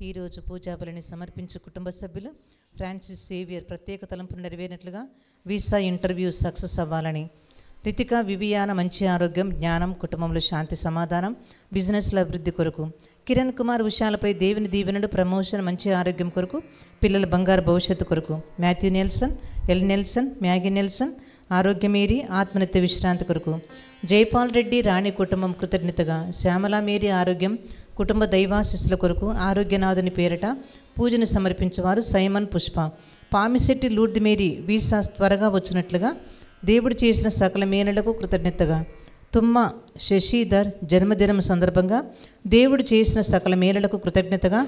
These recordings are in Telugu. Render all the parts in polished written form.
ఈరోజు పూజాబలిని సమర్పించే కుటుంబ సభ్యులు ఫ్రాన్సిస్ సేవియర్ ప్రత్యేక తలంపులు నెరవేరినట్లుగా వీసా ఇంటర్వ్యూ సక్సెస్ అవ్వాలని, రితిక వివియాన మంచి ఆరోగ్యం, జ్ఞానం, కుటుంబంలో శాంతి సమాధానం, బిజినెస్ల అభివృద్ధి కొరకు, కిరణ్ కుమార్ విషయాలపై దేవుని దీవెనలు, ప్రమోషన్, మంచి ఆరోగ్యం కొరకు, పిల్లల బంగారు భవిష్యత్తు కొరకు, Matthew Nelson, L Nelson, Maggie Nelson ఆరోగ్యమేరి ఆత్మనిత్య విశ్రాంతి కొరకు, జైపాల్ రెడ్డి రాణి కుటుంబం కృతజ్ఞతగా, శ్యామలా మేరీ ఆరోగ్యం, కుటుంబ దైవాశిస్సుల కొరకు ఆరోగ్యనాథుని పేరట పూజను సమర్పించేవారు Simon Pushpa, Pamisetti Lourdu Mary visa త్వరగా వచ్చినట్లుగా దేవుడు చేసిన సకల మేనలకు కృతజ్ఞతగా, తుమ్మ శశిధర్ జన్మదినం సందర్భంగా దేవుడు చేసిన సకల మేనలకు కృతజ్ఞతగా,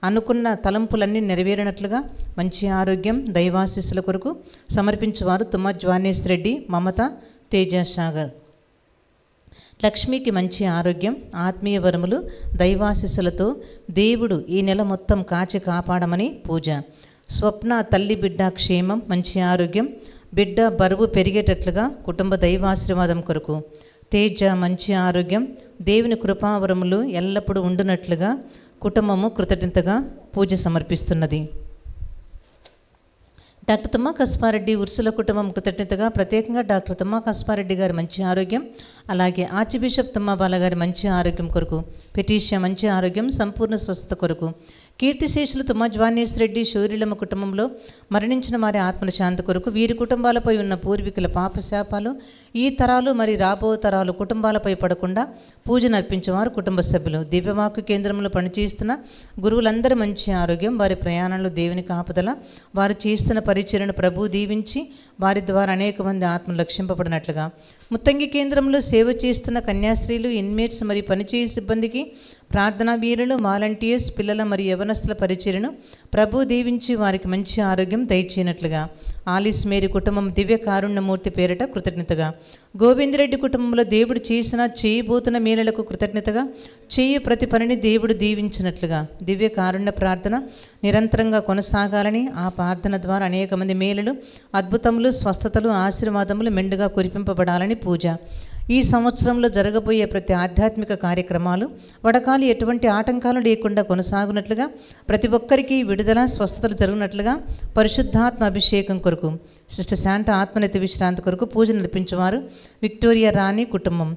అనుకున్న తలంపులన్నీ నెరవేరినట్లుగా మంచి ఆరోగ్యం, దైవాశిస్సుల కొరకు సమర్పించేవారు తుమ్మ జ్వానేశ్ రెడ్డి, మమత, తేజసాగర్. లక్ష్మికి మంచి ఆరోగ్యం, ఆత్మీయ వరములు, దైవాశిస్సులతో దేవుడు ఈ నెల మొత్తం కాచి కాపాడమని పూజ. స్వప్న తల్లి బిడ్డ క్షేమం, మంచి ఆరోగ్యం, బిడ్డ బరువు పెరిగేటట్లుగా కుటుంబ దైవాశీర్వాదం కొరకు. తేజ మంచి ఆరోగ్యం, దేవుని కృపావరములు ఎల్లప్పుడూ ఉండునట్లుగా కుటుంబము కృతజ్ఞతగా పూజ సమర్పిస్తున్నది. డాక్టర్ తుమ్మా కస్పారెడ్డి ఉర్సుల కుటుంబం కృతజ్ఞతగా ప్రత్యేకంగా డాక్టర్ తుమ్మా కస్పారెడ్డి గారి మంచి ఆరోగ్యం, అలాగే ఆర్చ్ బిషప్ తుమ్మా బాల గారి మంచి ఆరోగ్యం కొరకు, పెటీషియా మంచి ఆరోగ్యం, సంపూర్ణ స్వస్థత కొరకు, కీర్తిశేషులు తుమ్మా జ్వానేశ్ రెడ్డి శౌర్యులమ్మ కుటుంబంలో మరణించిన వారి ఆత్మల శాంతి కొరకు, వీరి కుటుంబాలపై ఉన్న పూర్వీకుల పాపశాపాలు ఈ తరాలు మరి రాబో తరాలు కుటుంబాలపై పడకుండా పూజను అర్పించేవారు కుటుంబ సభ్యులు. దివ్యవాక్కు కేంద్రంలో పనిచేస్తున్న గురువులందరూ మంచి ఆరోగ్యం, వారి ప్రయాణంలో దేవుని కాపుదల, వారు చేస్తున్న పరిచర్యను ప్రభు దీవించి వారి ద్వారా అనేక మంది ఆత్మలు రక్షింపబడినట్లుగా, ముత్తంగి కేంద్రంలో సేవ చేస్తున్న కన్యాశ్రీలు, ఇన్మేట్స్ మరియు పనిచేయ సిబ్బందికి, ప్రార్థనా వీరులు, వాలంటీర్స్, పిల్లల మరియు యవనస్తుల పరిచర్యను ప్రభు దీవించి వారికి మంచి ఆరోగ్యం దయచేయనట్లుగా, ఆలిస్ మేరీ కుటుంబం దివ్య కారుణ్యమూర్తి పేరిట కృతజ్ఞతగా, గోవిందరెడ్డి కుటుంబంలో దేవుడు చేసిన చేయబోతున్న మేలులకు కృతజ్ఞతగా, చేయ ప్రతి పనిని దేవుడు దీవించినట్లుగా దివ్య కారుణ్య ప్రార్థన నిరంతరంగా కొనసాగాలని, ఆ ప్రార్థన ద్వారా అనేక మంది మేలులు, అద్భుతములు, స్వస్థతలు, ఆశీర్వాదములు మెండుగా కురిపింపబడాలని పూజ. ఈ సంవత్సరంలో జరగబోయే ప్రతి ఆధ్యాత్మిక కార్యక్రమాలు వడకాలి ఎటువంటి ఆటంకాలు లేకుండా కొనసాగునట్లుగా, ప్రతి ఒక్కరికి విడుదల, స్వస్థతలు జరుగునట్లుగా పరిశుద్ధాత్మ అభిషేకం కొరకు, సిస్టర్ శాంటా ఆత్మనిత్య విశ్రాంతి కొరకు పూజ నడిపించేవారు విక్టోరియా రాణి కుటుంబం.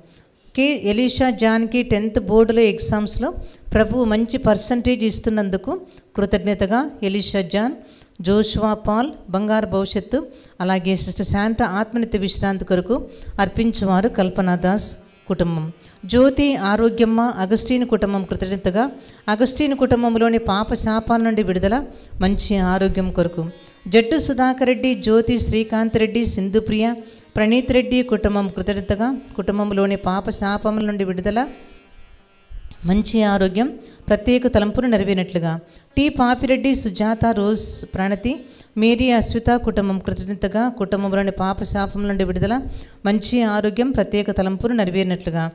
కే ఎలీషా జాన్కి 10th బోర్డులో ఎగ్జామ్స్లో ప్రభువు మంచి పర్సంటేజ్ ఇస్తున్నందుకు కృతజ్ఞతగా ఎలీషా జాన్, జోషువా పాల్ బంగారు భవిష్యత్తు, అలాగే సిస్టర్ శాంటా ఆత్మనిత్య విశ్రాంతి కొరకు అర్పించేవారు కల్పనాదాస్ కుటుంబం. జ్యోతి ఆరోగ్యమ్మ అగస్టీన్ కుటుంబం కృతజ్ఞతగా, అగస్టీన్ కుటుంబంలోని పాప శాపాల నుండి విడుదల, మంచి ఆరోగ్యం కొరకు. జడ్డు సుధాకర్ రెడ్డి, జ్యోతి, శ్రీకాంత్ రెడ్డి, సింధుప్రియ, ప్రణీత్ రెడ్డి కుటుంబం కృతజ్ఞతగా, కుటుంబంలోని పాప శాపముల నుండి విడుదల, మంచి ఆరోగ్యం, ప్రత్యేక తలంపులు నెరవేరినట్లుగా. టి పాపిరెడ్డి, సుజాత, రోజ్, ప్రణతి, మేరీ, అశ్విత కుటుంబం కృతజ్ఞతగా, కుటుంబంలోని పాప శాపం నుండి విడుదల, మంచి ఆరోగ్యం, ప్రత్యేక తలంపులు నెరవేరినట్లుగా.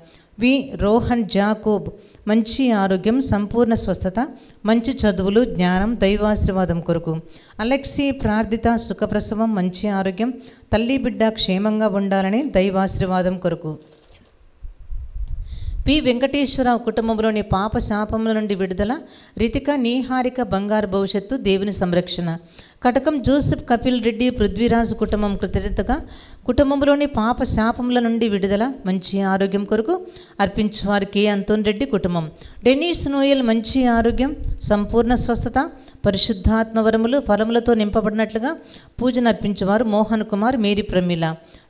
వి రోహన్ జాకోబ్ మంచి ఆరోగ్యం, సంపూర్ణ స్వస్థత, మంచి చదువులు, జ్ఞానం, దైవాశీర్వాదం కొరకు. అలెక్సీ ప్రార్థిత సుఖప్రసవం, మంచి ఆరోగ్యం, తల్లి బిడ్డ క్షేమంగా ఉండాలని దైవాశీర్వాదం కొరకు. పి వెంకటేశ్వరరావు కుటుంబంలోని పాప శాపముల నుండి విడుదల, రితిక, నీహారిక బంగారు భవిష్యత్తు, దేవుని సంరక్షణ. కటకం జోసెఫ్ కపిల్ రెడ్డి, పృథ్వీరాజు కుటుంబం కృతజ్ఞతగా, కుటుంబంలోని పాప శాపముల నుండి విడుదల, మంచి ఆరోగ్యం కొరకు అర్పించేవారు కే అంతోన్ రెడ్డి కుటుంబం. డెనీస్ నోయల్ మంచి ఆరోగ్యం, సంపూర్ణ స్వస్థత, పరిశుద్ధాత్మ వరములు, ఫలములతో నింపబడినట్లుగా పూజను అర్పించేవారు మోహన్ కుమార్, మేరీ ప్రమీల.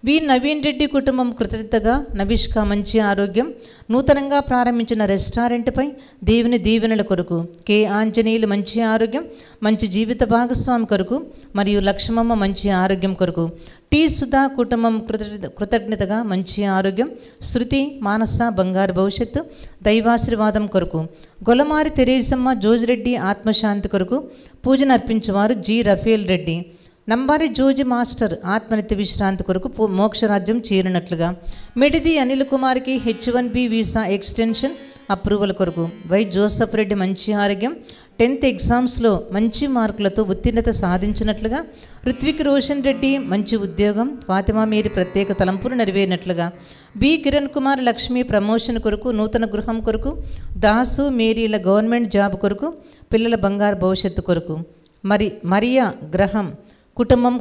వి నవీన్ రెడ్డి కుటుంబం కృతజ్ఞతగా, నవిష్క మంచి ఆరోగ్యం, నూతనంగా ప్రారంభించిన రెస్టారెంట్పై దేవుని దీవెనల కొరకు. కె ఆంజనేయులు మంచి ఆరోగ్యం, మంచి జీవిత భాగస్వామి కొరకు, మరియు లక్ష్మమ్మ మంచి ఆరోగ్యం కొరకు. టి సుధా కుటుంబం కృతజ్ఞతగా, మంచి ఆరోగ్యం, శృతి, మానస బంగారు భవిష్యత్తు, దైవాశీర్వాదం కొరకు. గొలమారి తెరేసమ్మ, జోజిరెడ్డి ఆత్మశాంతి కొరకు పూజను అర్పించేవారు G Raphael Reddy. Nambari Joji master ఆత్మనిత్య విశ్రాంతి కొరకు మోక్షరాజ్యం చేరినట్లుగా. మెడిది అనిల్ కుమార్కి H1B వీసా ఎక్స్టెన్షన్ అప్రూవల్ కొరకు. వై జోసఫ్ రెడ్డి మంచి ఆరోగ్యం, 10th ఎగ్జామ్స్లో మంచి మార్కులతో ఉత్తీర్ణత సాధించినట్లుగా, రుత్విక్ రోషన్ రెడ్డి మంచి ఉద్యోగం, ఫాతిమా మేరీ ప్రత్యేక తలంపులు నెరవేరినట్లుగా, బి కిరణ్ కుమార్ లక్ష్మి ప్రమోషన్ కొరకు, నూతన గృహం కొరకు, దాసు మేరీల గవర్నమెంట్ జాబ్ కొరకు, పిల్లల బంగారు భవిష్యత్తు కొరకు, మరియా గ్రహం కుటుంబం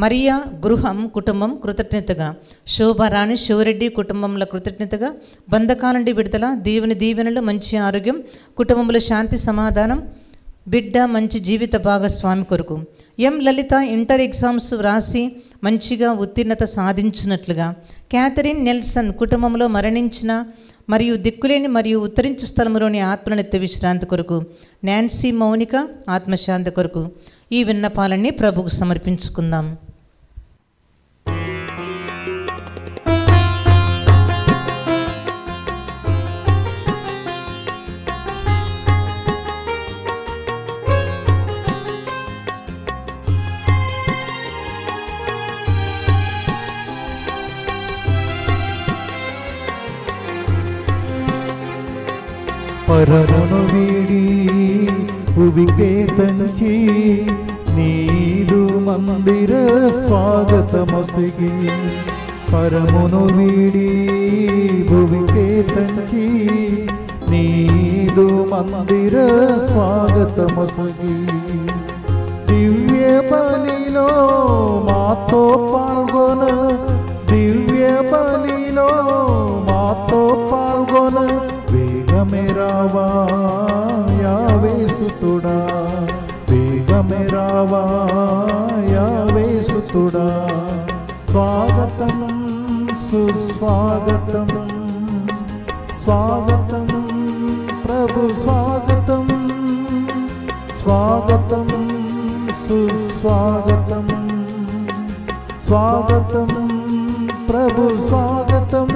మరియా గృహం కుటుంబం కృతజ్ఞతగా, శోభారాణి శివరెడ్డి కుటుంబంలో కృతజ్ఞతగా, బంధకాల నుండి విడుదల, దీవెనలు, మంచి ఆరోగ్యం, కుటుంబంలో శాంతి సమాధానం, బిడ్డ మంచి జీవిత భాగస్వామి కొరకు, ఎం లలిత ఇంటర్ ఎగ్జామ్స్ వ్రాసి మంచిగా ఉత్తీర్ణత సాధించినట్లుగా, క్యాథరిన్ నెల్సన్ కుటుంబంలో మరణించిన మరియు దిక్కులేని మరియు ఉత్తరించు స్థలములోని ఆత్మనిత్య విశ్రాంతి కొరకు, నాన్సీ మౌనిక ఆత్మశాంతి కొరకు ఈ విన్నపాలన్నీ ప్రభువుకు సమర్పించుకుందాం. పరమును వీడి భువికే తంచి నీదు మందిర స్వాగతమొసగి, పరమును వీడి భువికే తంచి నీదు మందిర స్వాగతమొసగి, దివ్య బలిలో మాతో పాల్గొన, దివ్య బలిలో మాతో పాల్గొన, వేగమే రావా యావే సుతుడా, వేగమే రావా యావే సుతుడా, స్వాగతం సుస్వాగతం, స్వాగతం ప్రభు స్వాగతం, స్వాగతం సుస్వాగతం, స్వాగతం ప్రభు స్వాగతం.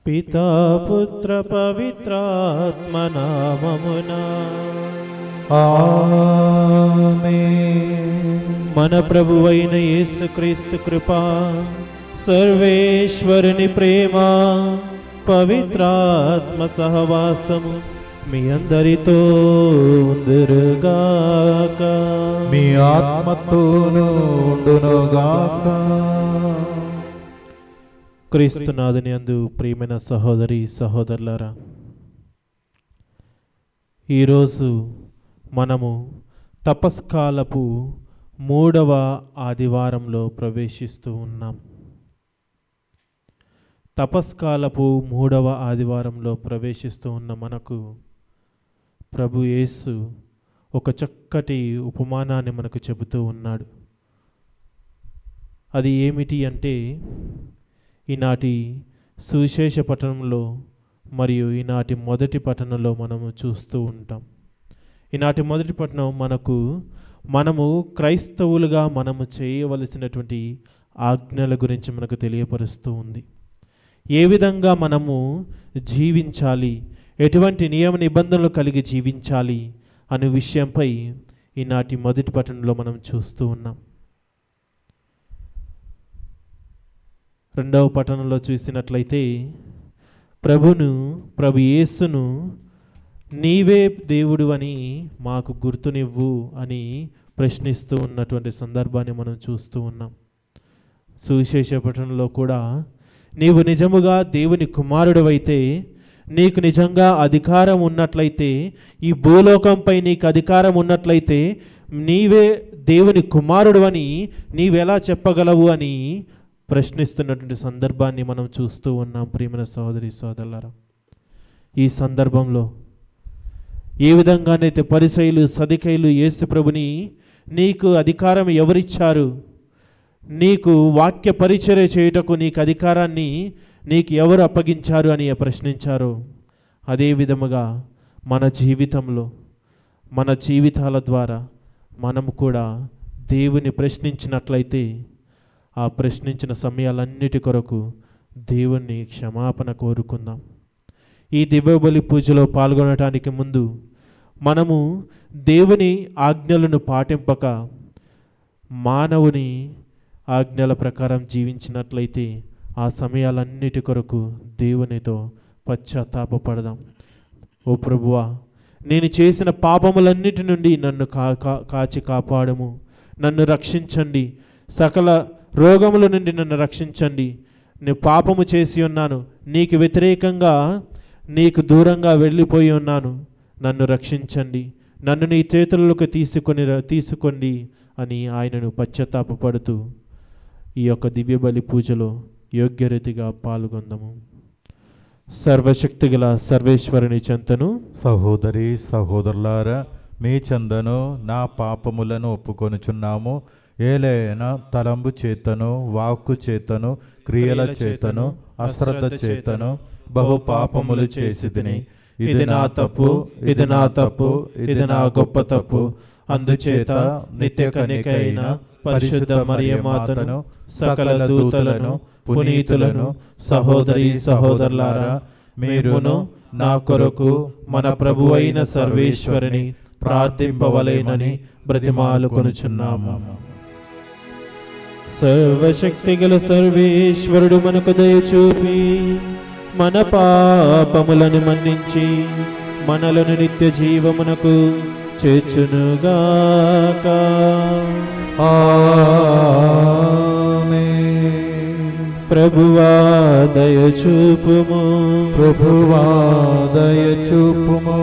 పితా పుత్ర పవిత్రాత్మ నామమునా ఆమేన్. మన ప్రభువైన యేసుక్రీస్తు కృప, సర్వేశ్వరుని ప్రేమ, పవిత్రాత్మ సహవాసము మీ అందరితో ఉందురుగాక. మీ ఆత్మతోనూ ఉండునుగాక. క్రీస్తునాథుని యందు ప్రియమైన సహోదరి సహోదరులారా, ఈరోజు మనము తపస్కాలపు 3వ ఆదివారంలో ప్రవేశిస్తూ ఉన్నాం. తపస్కాలపు 3వ ఆదివారంలో ప్రవేశిస్తూ ఉన్న మనకు ప్రభు యేసు ఒక చక్కటి ఉపమానాన్ని మనకు చెబుతూ ఉన్నాడు. అది ఏమిటి అంటే, ఈనాటి సువిశేష పఠనంలో మరియు ఈనాటి మొదటి పఠనంలో మనము చూస్తూ ఉంటాం. ఈనాటి మొదటి పఠనం మనము క్రైస్తవులుగా మనము చేయవలసినటువంటి ఆజ్ఞల గురించి మనకు తెలియపరుస్తూ ఉంది. ఏ విధంగా మనము జీవించాలి, ఎటువంటి నియమ నిబంధనలు కలిగి జీవించాలి అనే విషయంపై ఈనాటి మొదటి పఠనంలో మనం చూస్తూ ఉన్నాం. రెండవ పఠనంలో చూసినట్లయితే ప్రభు యేసును నీవే దేవుడు అని మాకు గుర్తునివ్వు అని ప్రశ్నిస్తూ ఉన్నటువంటి సందర్భాన్ని మనం చూస్తూ ఉన్నాం. సువిశేష పఠనంలో కూడా నీవు నిజముగా దేవుని కుమారుడు అయితే, నీకు నిజంగా అధికారం ఉన్నట్లయితే, ఈ భూలోకంపై నీకు అధికారం ఉన్నట్లయితే, నీవే దేవుని కుమారుడు అని నీవెలా చెప్పగలవు అని ప్రశ్నిస్తున్నటువంటి సందర్భాన్ని మనం చూస్తూ ఉన్నాం. ప్రియమైన సహోదరి సోదరులారా, ఈ సందర్భంలో ఏ విధంగానైతే పరిసయ్యులు సదుకాయులు యేసు ప్రభుని నీకు అధికారం ఎవరిచ్చారు, నీకు వాక్య పరిచర్య చేయుటకు నీకు అధికారాన్ని నీకు ఎవరు అప్పగించారు అని ప్రశ్నించారో, అదే విధముగా మన జీవితంలో మన జీవితాల ద్వారా మనము కూడా దేవుని ప్రశ్నించినట్లయితే, ఆ ప్రశ్నించిన సమయాలన్నిటి కొరకు దేవుణ్ణి క్షమాపణ కోరుకుందాం. ఈ దివ్యబలి పూజలో పాల్గొనటానికి ముందు మనము దేవుని ఆజ్ఞలను పాటింపక మానవుని ఆజ్ఞల ప్రకారం జీవించినట్లయితే ఆ సమయాలన్నిటి కొరకు దేవునితో పశ్చాత్తాపపడదాం. ఓ ప్రభువా, నేను చేసిన పాపములన్నిటి నుండి నన్ను కాచి కాపాడము, నన్ను రక్షించండి, సకల రోగముల నుండి నన్ను రక్షించండి. నేను పాపము చేసి ఉన్నాను, నీకు వ్యతిరేకంగా నీకు దూరంగా వెళ్ళిపోయి ఉన్నాను, నన్ను రక్షించండి, నన్ను నీ చేతుల్లోకి తీసుకోండి అని ఆయనను పశ్చాత్తాపపడుతూ ఈ యొక్క దివ్య బలి పూజలో యోగ్యరీతిగా పాల్గొందాము. సర్వశక్తిగల సర్వేశ్వరుని చెంతను సహోదరి సహోదరులారా, మీ చెందను నా పాపములను ఒప్పుకొనుచున్నాము. ఏలైనా తలంబు చేతను, వాక్కు చేతను, క్రియల చేతను, అశ్రద్ధ చేతను బహు పాపములు చేసితిని. ఇది నా తప్పు, ఇది నా తప్పు, ఇది నా గొప్ప తప్పు. అందుచేత నిత్య కన్యకైన పరిశుద్ధ మరియమాతను, సకల దూతలను, పునీతులను, సహోదరి సహోదరులారా, మీరును నా కొరకు మన ప్రభువైన సర్వేశ్వరుని ప్రార్థింపవలెనని బ్రతిమాలుకొనుచున్నాము. సర్వశక్తిగల సర్వేశ్వరుడు మనకు దయచూపి మన పాపములను మన్నించి మనలను నిత్య జీవమునకు చేర్చునుగాక. ప్రభువా దయచూపుము, ప్రభువా దయచూపుము,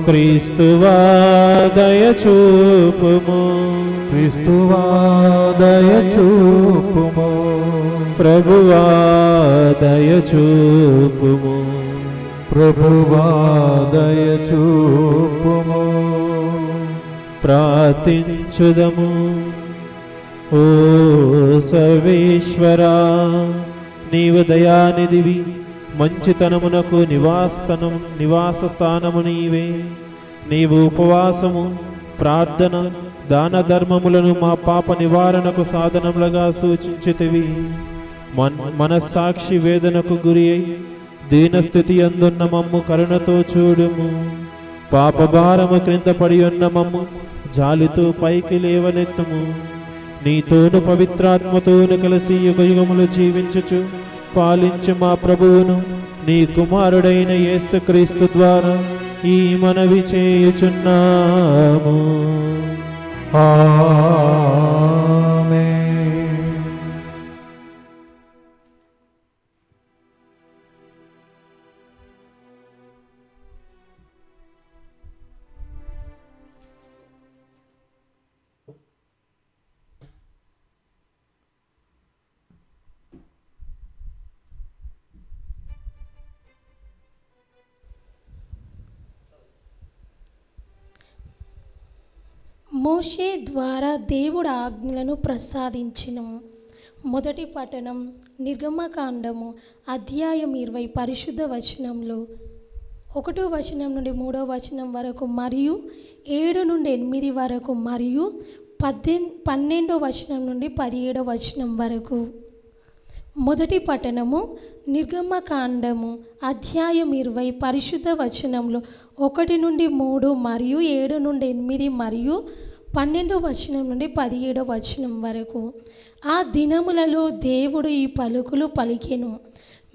క్రీస్తువా దయచూపుము, క్రీస్తువా దయచూపుము, ప్రభువా దయచూపుము, ప్రభువా దయచూపుము. ప్రార్థించుదము. ఓ సర్వేశ్వరా, నీవు దయానిధివి, మంచితనమునకు నివాస స్థానము నీవే. నీవు ఉపవాసము, ప్రార్థన, దాన ధర్మములను మా పాప నివారణకు సాధనములుగా సూచించితివి. మనస్సాక్షి వేదనకు గురి అయి దీనస్థితి అందున్న మమ్ము కరుణతో చూడుము. పాపభారము క్రింద పడి ఉన్న మమ్ము జాలితో పైకి లేవనెత్తుము. నీతోను పవిత్రాత్మతోను కలిసి యుగయుగములు జీవించుచు పాలించు మా ప్రభువును నీ కుమారుడైన యేసుక్రీస్తు ద్వారా ఈ మనవి చేయుచున్నాము. ఆమేన్. మోషే ద్వారా దేవుడు ఆజ్ఞలను ప్రసాదించెను. మొదటి పఠనం నిర్గమకాండము అధ్యాయం 20 పరిశుద్ధ వచనంలో 1వ వచనం నుండి 3వ వచనం వరకు మరియు 7 నుండి 8 వరకు మరియు 12వ వచనం నుండి 17వ వచనం వరకు. మొదటి పఠనము నిర్గమకాండము అధ్యాయం 20 పరిశుద్ధ వచనంలో 1 నుండి 3 మరియు 7 నుండి 8 మరియు 12వ వచనం నుండి 17వ వచనం వరకు. ఆ దినములలో దేవుడు ఈ పలుకులు పలికెను.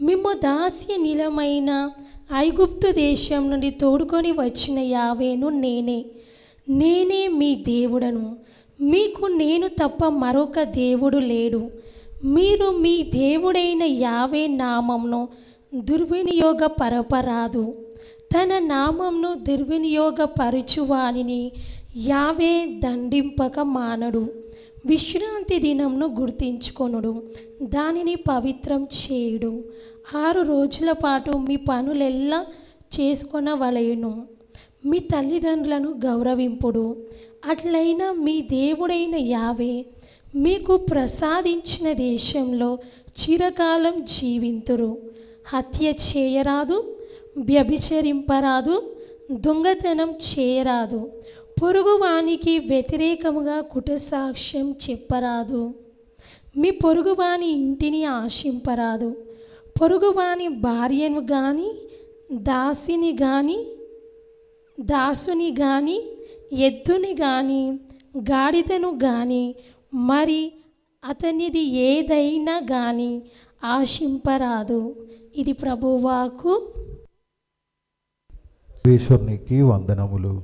మిమ్ము దాస్య నిలమైన ఐగుప్తు దేశం నుండి తోడుకొని వచ్చిన యావేను నేనే మీ దేవుడను. మీకు నేను తప్ప మరొక దేవుడు లేడు. మీరు మీ దేవుడైన యావే నామంను దుర్వినియోగపరపరాదు. తన నామంను దుర్వినియోగపరచువానిని యావే దండింపక మానడు. విశ్రాంతి దినంను గుర్తించుకొనుడు, దానిని పవిత్రం చేయుడు. 6 రోజుల పాటు మీ పనులెల్లా చేసుకొనవలెను. మీ తల్లిదండ్రులను గౌరవింపుడు. అట్లయినా మీ దేవుడైన యావే మీకు ప్రసాదించిన దేశంలో చిరకాలం జీవింతురు. హత్య చేయరాదు, వ్యభిచరింపరాదు, దొంగతనం చేయరాదు, పొరుగువానికి వ్యతిరేకముగా కుటసాక్ష్యం చెప్పరాదు, మీ పొరుగువాని ఇంటిని ఆశింపరాదు, పొరుగువాని భార్యను కానీ దాసుని కానీ ఎద్దుని కానీ గాడిదను కానీ మరి అతనిది ఏదైనా కానీ ఆశింపరాదు. ఇది ప్రభువాకు. ఈశ్వరునికి వందనములు.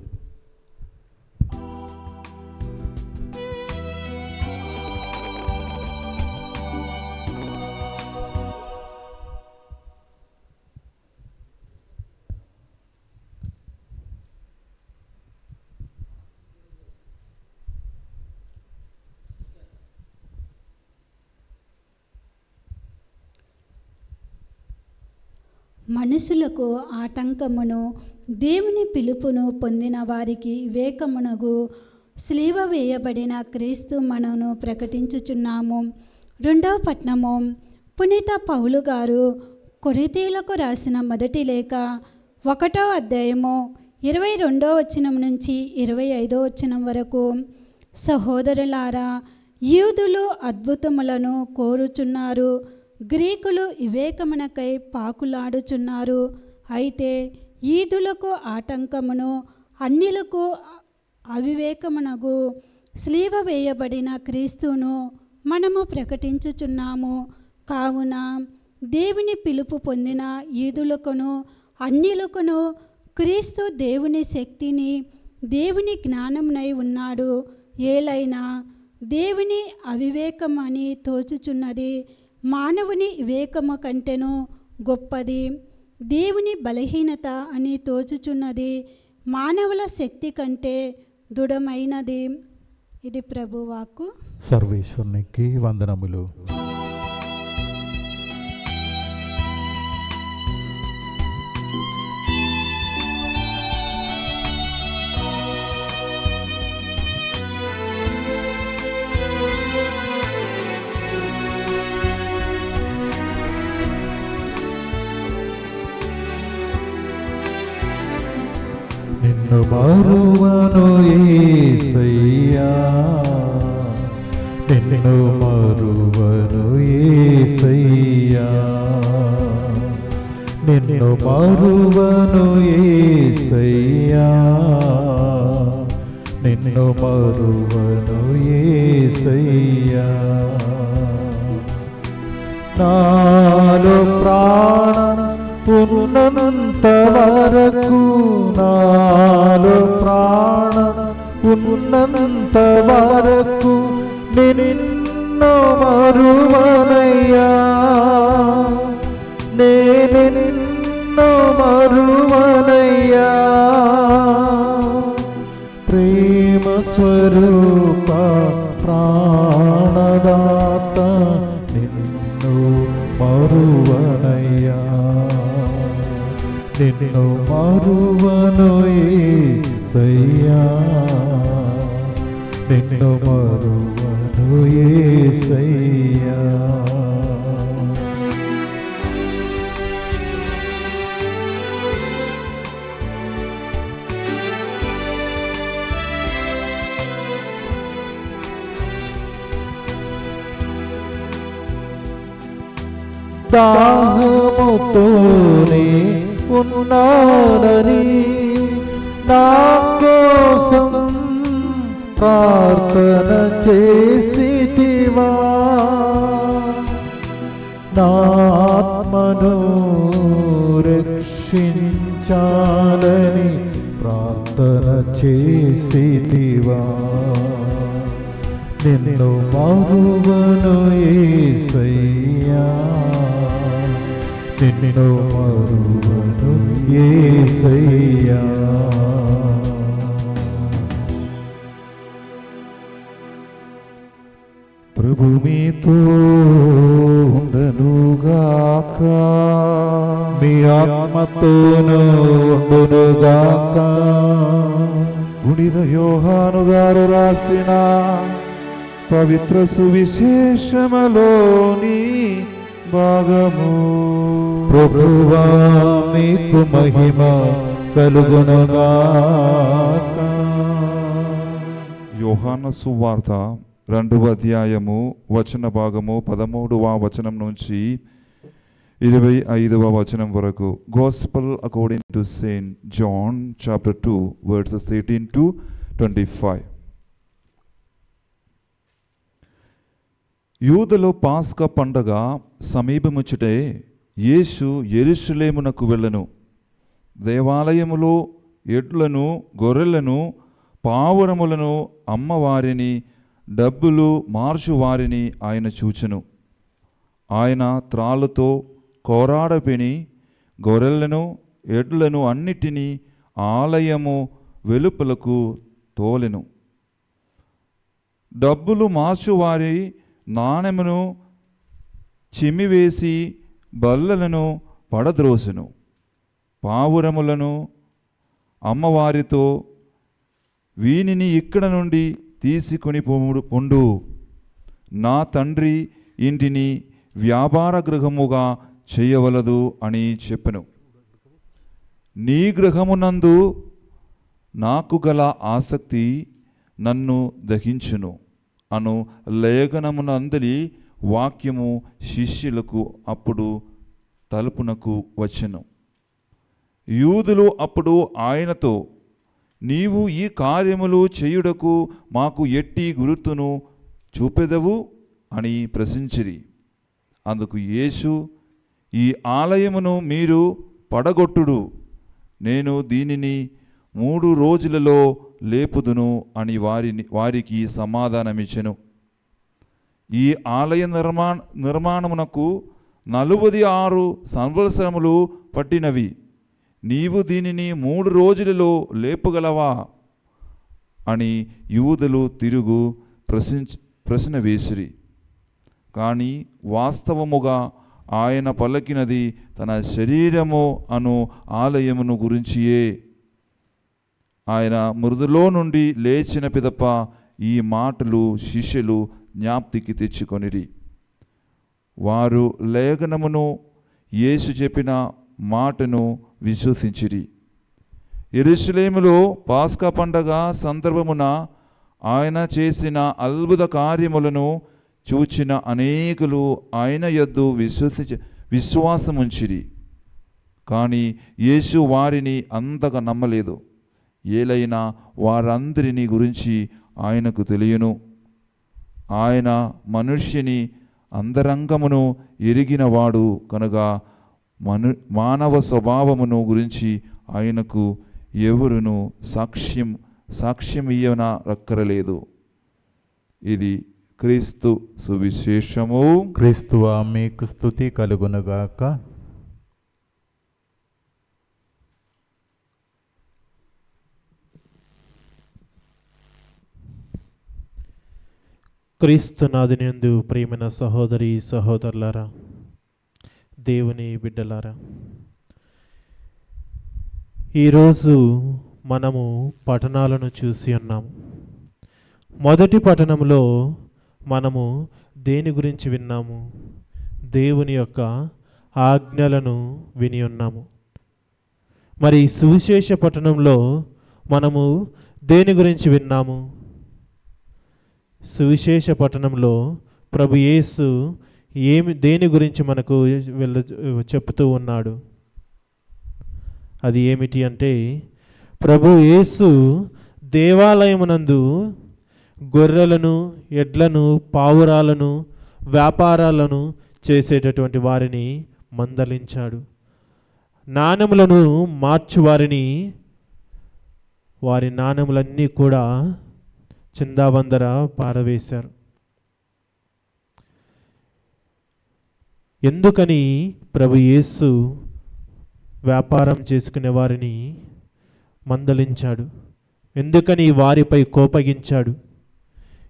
మనుషులకు ఆటంకమును దేవుని పిలుపును పొందిన వారికి వివేకమునగు సిలువ వేయబడిన క్రీస్తు మనను ప్రకటించుచున్నాము. రెండవ పట్నము. పునీత పౌలు గారు కొరింథీయులకు రాసిన మొదటి లేఖ 1వ అధ్యాయము 22వ వచనం నుంచి 25వ వచనం వరకు. సహోదరులారా, యూదులు అద్భుతములను కోరుచున్నారు, గ్రీకులు వివేకమునకై పాకులాడుచున్నారు. అయితే ఈదులకు ఆటంకమును అన్యులకు అవివేకమునగు సిలువ వేయబడిన క్రీస్తును మనము ప్రకటించుచున్నాము. కావున దేవుని పిలుపు పొందిన ఈదులకును అన్యులకును క్రీస్తు దేవుని శక్తిని దేవుని జ్ఞానమునై ఉన్నాడు. ఏలైనా దేవుని అవివేకమని తోచుచున్నది మానవుని వివేకము కంటెను గొప్పది. దేవుని బలహీనత అని తోచుచున్నది మానవుల శక్తి కంటే దృఢమైనది. ఇది ప్రభువాకు. సర్వేశ్వరునికి వందనములు. నిన్ను మరువను యేసయ్యా, నిన్ను మరువను యేసయ్యా, నిన్ను మరువను యేసయ్యా, నిన్ను మరువను యేసయ్యా. నాలో ప్రాణం ఉన్నంత వరకు, నాలో ప్రాణం ఉన్నంత వరకు నిన్ను మరువనయ్యా, నిన్ను మరువనయ్యా. ప్రేమ స్వరూప ప్రాణదాత నిన్ను మరువనయ్యా, నిన్ను మరువను యేసయ్యా, నిన్ను మరువను యేసయ్యా. దాహముతోనే ఉన్నానని నా కోసం ప్రార్థన చేసితివా, నా ఆత్మను రక్షించాలని ప్రార్థన చేసితివా. నిన్ను మరువను యేసయ్యా, నిన్ను మరువను యేసయ్యా. ప్రభు మీతో ఉండనుగాక, మీ ఆత్మతోనూ ఉండునుగాక. పునీత యోహాను గారు రాసిన పవిత్ర సువిశేషములోని భాగము. ప్రభువా మీకు మహిమ కలుగునుగాక. యోహాను సువార్త 2వ అధ్యాయము వచన భాగము 13వ వచనం నుంచి 25వ వచనం వరకు. Gospel according to Saint John chapter 2 verses 18 to 25. యూదులో పాస్కా పండగ సమీపముచుటే యేసు యెరూషలేమునకు వెళ్ళెను. దేవాలయములో ఎడ్లను, గొర్రెలను, పావురములను అమ్మవారిని, డబ్బులు మార్చువారిని ఆయన చూచెను. ఆయన త్రాళ్ళతో కోరాడపెని గొర్రెలను, ఎడ్లను అన్నిటినీ ఆలయము వెలుపలకు తోలెను. డబ్బులు మార్చువారి నాణెమును చిమ్మివేసి బల్లలను పడద్రోసెను. పావురములను అమ్మవారితో, వీనిని ఇక్కడ నుండి తీసుకొని పొండు, నా తండ్రి ఇంటిని వ్యాపార గృహముగా చేయవలదు అని చెప్పెను. నీ గృహమునందు నాకు గల ఆసక్తి నన్ను దహించును అను లేఖనమునందలి వాక్యము శిష్యులకు అప్పుడు తలుపునకు వచ్చెను. యూదులు అప్పుడు ఆయనతో, నీవు ఈ కార్యములు చేయుటకు మాకు ఎట్టి గుర్తును చూపెదవు అని ప్రశ్నించిరి. అందుకు యేసు, ఈ ఆలయమును మీరు పడగొట్టుడు, నేను దీనిని 3 రోజులలో లేపుదును అని వారికి సమాధానమిచ్చెను. ఈ ఆలయ నిర్మాణమునకు 46 సంవత్సరములు పట్టినవి. నీవు దీనిని 3 రోజులలో లేపగలవా అని యూదులు తిరుగు ప్రశ్న వేసిరి. కానీ వాస్తవముగా ఆయన పలికినది తన శరీరము అను ఆలయమును గురించియే. ఆయన మృదులో నుండి లేచిన పిదప ఈ మాటలు శిష్యులు జ్ఞాప్తికి తెచ్చుకొనిరి. వారు లేఖనమును, యేసు చెప్పిన మాటను విశ్వసించిరి. యెరూషలేములో పాస్కా పండగ సందర్భమున ఆయన చేసిన అద్భుత కార్యములను చూచిన అనేకులు ఆయన యందు విశ్వాసముంచిరి. కానీ యేసు వారిని అంతగా నమ్మలేదు. ఏలైనా వారందరిని గురించి ఆయనకు తెలియను. ఆయన మనుష్యుని అంతరంగమును ఎరిగినవాడు కనుక మానవ స్వభావమును గురించి ఆయనకు ఎవరును సాక్ష్యం ఇయ్యనక్కరలేదు. ఇది క్రీస్తు సువిశేషము. క్రీస్తువా మీకు స్తుతి కలుగునుగాక. క్రీస్తునాథునియందు ప్రియమైన సహోదరి సహోదరులారా, దేవుని బిడ్డలారా, ఈరోజు మనము పఠనాలను చూసి ఉన్నాము. మొదటి పఠనంలో మనము దేని గురించి విన్నాము? దేవుని యొక్క ఆజ్ఞలను విని ఉన్నాము. మరి సువిశేష పఠనంలో మనము దేని గురించి విన్నాము? సువిశేష పట్టణంలో ప్రభు యేసు దేని గురించి మనకు చెప్తూ ఉన్నాడు? అది ఏమిటి అంటే, ప్రభు యేసు దేవాలయమునందు గొర్రెలను, ఎడ్లను, పావురాలను, వ్యాపారాలను చేసేటటువంటి వారిని మందలించాడు. నాణెములను మార్చువారిని వారి నాణెములన్నీ కూడా చిందాబందర పారవేశారు. ఎందుకని ప్రభు యేసు వ్యాపారం చేసుకునే వారిని మందలించాడు? ఎందుకని వారిపై కోపగించాడు?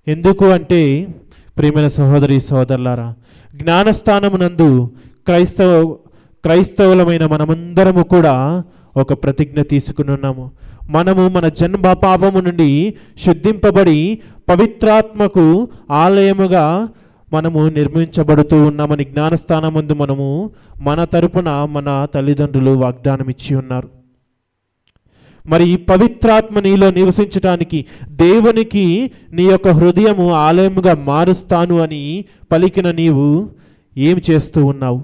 ఎందుకు అంటే, ప్రియమైన సహోదరి సహోదరులారా, జ్ఞానస్థానమునందు క్రైస్తవులమైన మనమందరము కూడా ఒక ప్రతిజ్ఞ తీసుకుని ఉన్నాము. మనము మన జన్మ పాపము నుండి శుద్ధింపబడి పవిత్రాత్మకు ఆలయముగా మనము నిర్మించబడుతూ ఉన్నామని జ్ఞానస్థానమందు మనము మన తరపున మన తల్లిదండ్రులు వాగ్దానం ఇచ్చి ఉన్నారు. మరి ఈ పవిత్రాత్మ నీలో నివసించటానికి దేవునికి నీ యొక్క హృదయము ఆలయముగా మారుస్తాను అని పలికిన నీవు ఏం చేస్తూ ఉన్నావు?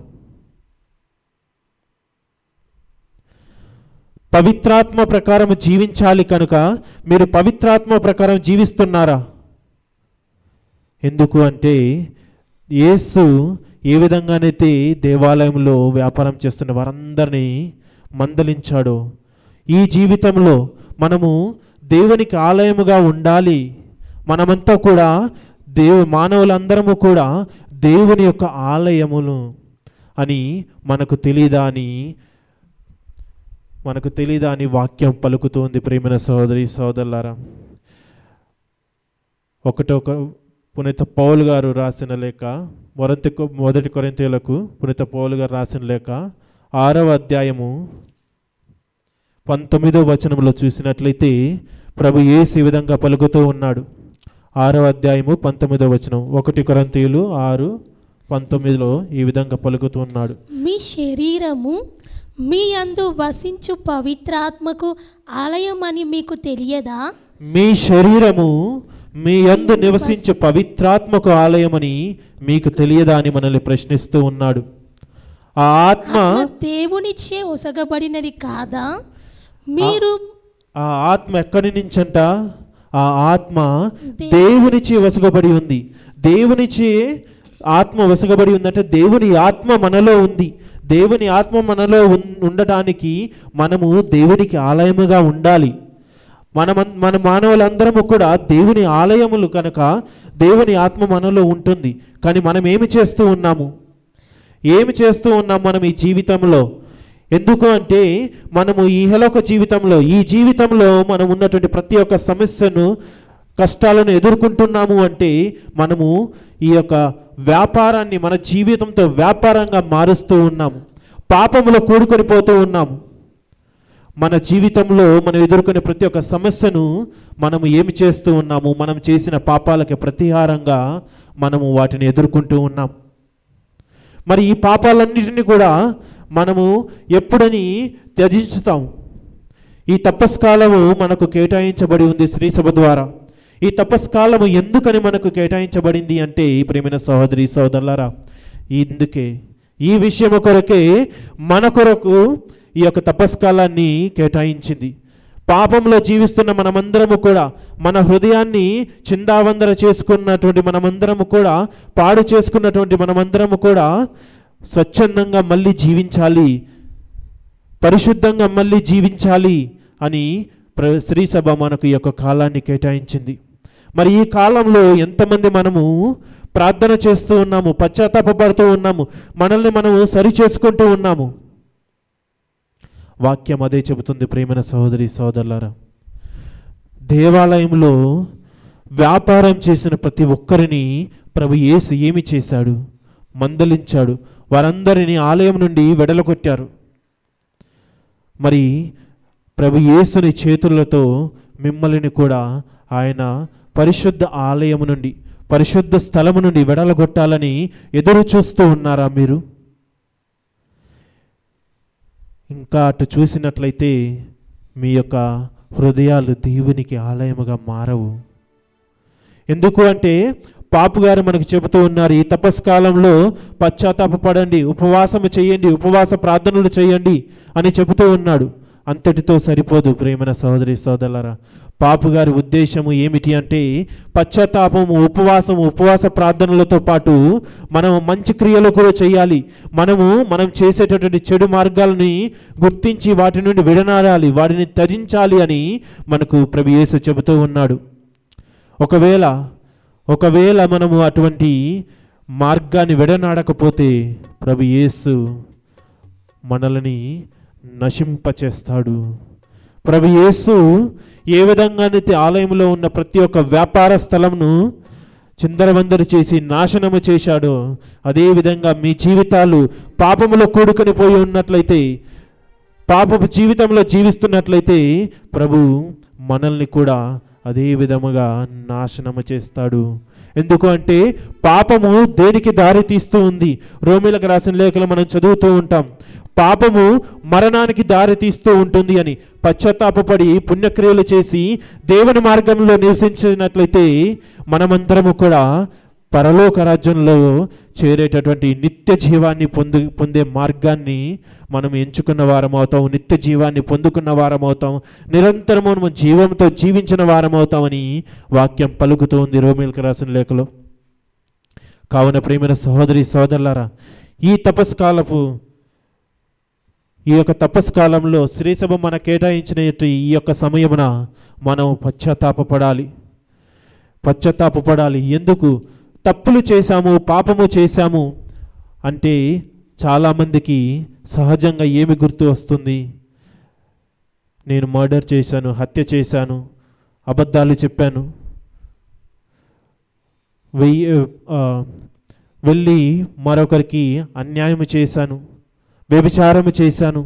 పవిత్రాత్మ ప్రకారం జీవించాలి కనుక మీరు పవిత్రాత్మ ప్రకారం జీవిస్తున్నారా? ఎందుకు అంటే, యేసు ఏ విధంగానైతే దేవాలయంలో వ్యాపారం చేస్తున్న వారందరినీ మందలించాడో, ఈ జీవితంలో మనము దేవునికి ఆలయముగా ఉండాలి. మనమంతా కూడా మానవులందరము కూడా దేవుని యొక్క ఆలయములు అని మనకు తెలీదా అని వాక్యం పలుకుతోంది. ప్రియమైన సహోదరి సహోదరులారా, పునీత పౌలు గారు రాసిన లేఖ, మొదటి కొరింథీయులకు పునీత పౌలు గారు రాసిన లేఖ 6వ అధ్యాయము 19వ వచనంలో చూసినట్లయితే ప్రభు యేసు ఈ విధంగా పలుకుతూ ఉన్నాడు. 6వ అధ్యాయము 19వ వచనం, 1 కొరింథీయులు 6:19లో ఈ విధంగా పలుకుతూ ఉన్నాడు. మీ శరీరము మీ యందు వసించు పవిత్రాత్మకు ఆలయమని మీకు తెలియదా? మీ శరీరము మీ యందు నివసించు పవిత్రాత్మకు ఆలయమని మీకు తెలియదా అని మనల్ని ప్రశ్నిస్తూ ఉన్నాడు. ఆ ఆత్మ దేవునిచే ఒసగబడినది కాదా? మీరు ఆ ఆత్మ ఎక్కడి నుంచంట? ఆ ఆత్మ దేవునిచే వసగబడి ఉంది. దేవునిచే ఆత్మ వసగబడి ఉందంటే దేవుని ఆత్మ మనలో ఉంది. దేవుని ఆత్మ మనలో ఉండటానికి మనము దేవునికి ఆలయముగా ఉండాలి. మన మానవులందరము కూడా దేవుని ఆలయములు కనుక దేవుని ఆత్మ మనలో ఉంటుంది. కానీ మనం ఏమి చేస్తూ ఉన్నాము మనం ఈ జీవితంలో? ఎందుకు అంటే మనము ఈ ఇహలోక జీవితంలో మనం ఉన్నటువంటి ప్రతి ఒక్క సమస్యను, కష్టాలను ఎదుర్కొంటున్నాము అంటే మనము ఈ యొక్క వ్యాపారాన్ని మన జీవితంతో వ్యాపారంగా మారుస్తూ ఉన్నాము. పాపములో కూడుకొని పోతూ ఉన్నాము. మన జీవితంలో మనం ఎదుర్కొనే ప్రతి ఒక్క సమస్యను మనము ఏమి చేస్తూ ఉన్నాము? మనం చేసిన పాపాలకి ప్రతిహారంగా మనము వాటిని ఎదుర్కొంటూ ఉన్నాం. మరి ఈ పాపాలన్నిటిని కూడా మనము ఎప్పుడని త్యజించుతాం? ఈ తపస్కాలము మనకు కేటాయించబడి ఉంది శ్రీసభ ద్వారా. ఈ తపస్కాలము ఎందుకని మనకు కేటాయించబడింది అంటే, ప్రియమైన సహోదరి సహోదరులారా, ఇందుకే, ఈ విషయం కొరకే మన కొరకు ఈ యొక్క తపస్కాలాన్ని కేటాయించింది. పాపంలో జీవిస్తున్న మనమందరము కూడా, మన హృదయాన్ని చిందావందర చేసుకున్నటువంటి మనమందరము కూడా, పాడు చేసుకున్నటువంటి మనమందరము కూడా స్వచ్ఛందంగా మళ్ళీ జీవించాలి, పరిశుద్ధంగా మళ్ళీ జీవించాలి అని శ్రీసభ మనకు ఈ యొక్క కాలాన్ని కేటాయించింది. మరి ఈ కాలంలో ఎంతమంది మనము ప్రార్థన చేస్తూ ఉన్నాము, పశ్చాత్తాపడుతూ ఉన్నాము, మనల్ని మనము సరి చేసుకుంటూ ఉన్నాము? వాక్యం అదే చెబుతుంది. ప్రియమైన సహోదరి సహోదరులారా, దేవాలయంలో వ్యాపారం చేసిన ప్రతి ఒక్కరిని ప్రభు యేసు ఏమి చేశాడు? మందలించాడు. వారందరినీ ఆలయం నుండి వెడలగొట్టారు. మరి ప్రభు యేసుని చేతులతో మిమ్మల్ని కూడా ఆయన పరిశుద్ధ ఆలయము నుండి, పరిశుద్ధ స్థలము నుండి వెడలగొట్టాలని ఎదురు చూస్తూ ఉన్నారా మీరు? ఇంకా అటు చూసినట్లయితే మీ యొక్క హృదయాలు దేవునికి ఆలయముగా మారవు. ఎందుకు అంటే పాపుగారు మనకు చెబుతూ ఉన్నారు, ఈ తపస్కాలంలో పశ్చాత్తాపపడండి, ఉపవాసము చేయండి, ఉపవాస ప్రార్థనలు చేయండి అని చెబుతూ ఉన్నాడు. అంతటితో సరిపోదు ప్రియమైన సహోదరి సహోదరులారా. పాపుగారి ఉద్దేశము ఏమిటి అంటే పశ్చాత్తాపము, ఉపవాసము, ఉపవాస ప్రార్థనలతో పాటు మనం మంచి క్రియలు కూడా చేయాలి. మనం చేసేటటువంటి చెడు మార్గాలని గుర్తించి వాటి నుండి విడనాడాలి, వాటిని త్యజించాలి అని మనకు ప్రభు యేసు చెబుతూ ఉన్నాడు. ఒకవేళ మనము అటువంటి మార్గాన్ని విడనాడకపోతే ప్రభు యేసు మనల్ని నశింపచేస్తాడు. ప్రభు యేసు ఏ విధంగానైతే ఆలయంలో ఉన్న ప్రతి ఒక్క వ్యాపార స్థలంను చిందరవందరు చేసి నాశనము చేశాడో, అదేవిధంగా మీ జీవితాలు పాపములో కూడుకొని పోయి ఉన్నట్లయితే, పాపపు జీవితంలో జీవిస్తున్నట్లయితే ప్రభు మనల్ని కూడా అదే విధముగా నాశనము చేస్తాడు. ఎందుకు అంటే పాపము దేనికి దారి తీస్తూ ఉంది? రోమీలకు రాసిన లేఖలు మనం చదువుతూ ఉంటాం, పాపము మరణానికి దారి తీస్తూ ఉంటుంది అని. పశ్చాత్తాపపడి పుణ్యక్రియలు చేసి దేవుని మార్గంలో నివసించినట్లయితే మనమందరము కూడా పరలోక రాజ్యంలో చేరేటటువంటి నిత్య జీవాన్ని పొందే మార్గాన్ని మనం ఎంచుకున్న వారం అవుతాం, నిత్య జీవాన్ని పొందుకున్న వారం అవుతాం, నిరంతరము మనం జీవంతో జీవించిన వారం అవుతామని వాక్యం పలుకుతూ ఉంది రోమీలకు రాసిన లేఖలో. కావున ప్రియమైన సహోదరి సోదరులారా, ఈ యొక్క తపస్కాలంలో శ్రీసభ మన కేటాయించిన ఈ యొక్క సమయమున మనం పశ్చాత్తాపపడాలి. ఎందుకు తప్పులు చేశాము, పాపము చేశాము అంటే చాలామందికి సహజంగా ఏమి గుర్తు వస్తుంది? నేను మర్డర్ చేశాను, హత్య చేశాను, అబద్ధాలు చెప్పాను, వెళ్ళి మరొకరికి అన్యాయం చేశాను, వ్యభిచారము చేశాను.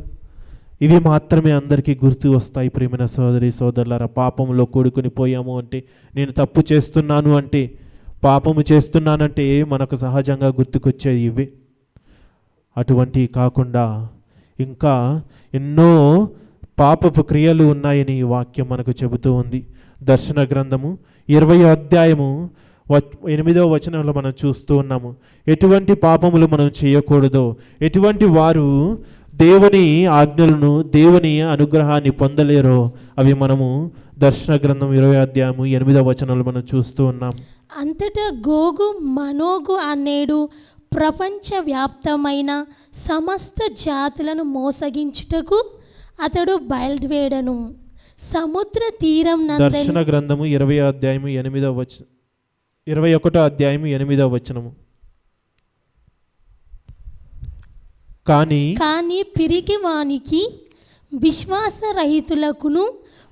ఇవి మాత్రమే అందరికీ గుర్తు వస్తాయి. ప్రియమైన సోదరి సోదరులారా, పాపంలో కూడుకుని పోయాము అంటే, నేను తప్పు చేస్తున్నాను అంటే, పాపము చేస్తున్నానంటే మనకు సహజంగా గుర్తుకొచ్చేది ఇవి. అటువంటివి కాకుండా ఇంకా ఎన్నో పాపపు క్రియలు ఉన్నాయని ఈ వాక్యం మనకు చెబుతూ ఉంది. దర్శన గ్రంథము 20వ అధ్యాయము 8వ వచనంలో మనం చూస్తూ ఉన్నాము. ఎటువంటి పాపములు మనం చేయకూడదో, ఎటువంటి వారు దేవుని ఆజ్ఞలను, దేవుని అనుగ్రహాన్ని పొందలేరో అవి మనము దర్శన గ్రంథం 20వ అధ్యాయము 8వ వచనంలో మనం చూస్తూ ఉన్నాం. అంతటా గోగు మనోగు అనేడు ప్రపంచవ్యాప్తమైన సమస్త జాతులను మోసగించుటకు అతడు బయలుదేరను. సముద్ర తీరం దర్శన గ్రంథము 20వ అధ్యాయము 8వ వచనం, 21వ అధ్యాయము 8వ వచనము. కానీ పిరికివానికి, విశ్వాసరహితులకును,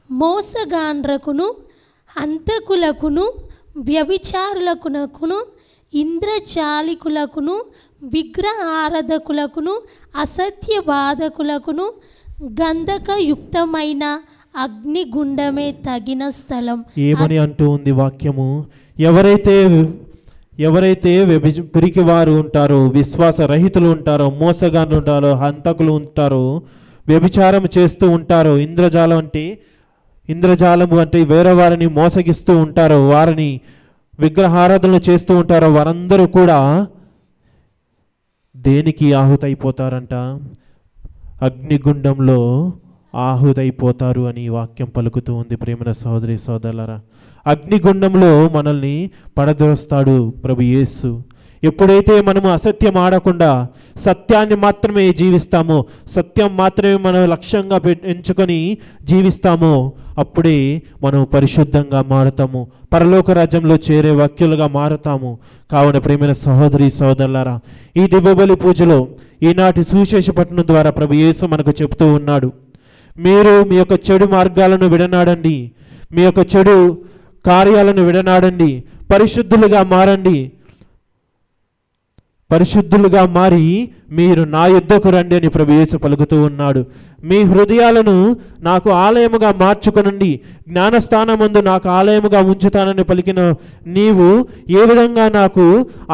మోసగాండ్రకును, హంతకులకును, వ్యభిచారులకును, ఇంద్రజాలికులకును, విగ్రహ ఆరాధకులకును, అసత్యవాదకులకును గంధకయుక్తమైన అగ్నిగుండమే తగిన స్థలం. ఏమని అంటూ ఉంది వాక్యము? ఎవరైతే పిరికి వారు ఉంటారో, విశ్వాస రహితులు ఉంటారో, మోసగాళ్ళు ఉంటారో, హంతకులు ఉంటారో, వ్యభిచారం చేస్తూ ఉంటారో, ఇంద్రజాలము అంటే వేరే వారిని మోసగిస్తూ ఉంటారో, వారిని విగ్రహారాధనలు చేస్తూ ఉంటారో, వారందరూ కూడా దేనికి ఆహుతైపోతారంట? అగ్నిగుండంలో ఆహుతైపోతారు అని వాక్యం పలుకుతూ ఉంది. ప్రేమైన సహోదరి సోదరులారా, అగ్నిగుండంలో మనల్ని పడదోస్తాడు ప్రభు యేసు. ఎప్పుడైతే మనము అసత్యం ఆడకుండా సత్యాన్ని మాత్రమే జీవిస్తామో, సత్యం మాత్రమే మనం లక్ష్యంగా ఎంచుకొని జీవిస్తామో, అప్పుడే మనం పరిశుద్ధంగా మారుతాము, పరలోక రాజ్యంలో చేరే వాక్యులుగా మారుతాము. కావున ప్రియమైన సహోదరి సోదరులారా, ఈ దివ్యబలి పూజలో ఈనాటి సువిశేష పఠనం ద్వారా ప్రభు యేసు మనకు చెబుతూ ఉన్నాడు, మీరు మీ యొక్క చెడు మార్గాలను విడనాడండి, మీ యొక్క చెడు కార్యాలను విడనాడండి, పరిశుద్ధులుగా మారండి, పరిశుద్ధులుగా మారి మీరు నా యుద్ధకు రండి అని ప్రభు యేసు పలుకుతూ ఉన్నాడు. మీ హృదయాలను నాకు ఆలయముగా మార్చుకొనండి, జ్ఞానస్థానమందు నాకు ఆలయముగా ఉంచుతానని పలికిన నీవు ఏ విధంగా నాకు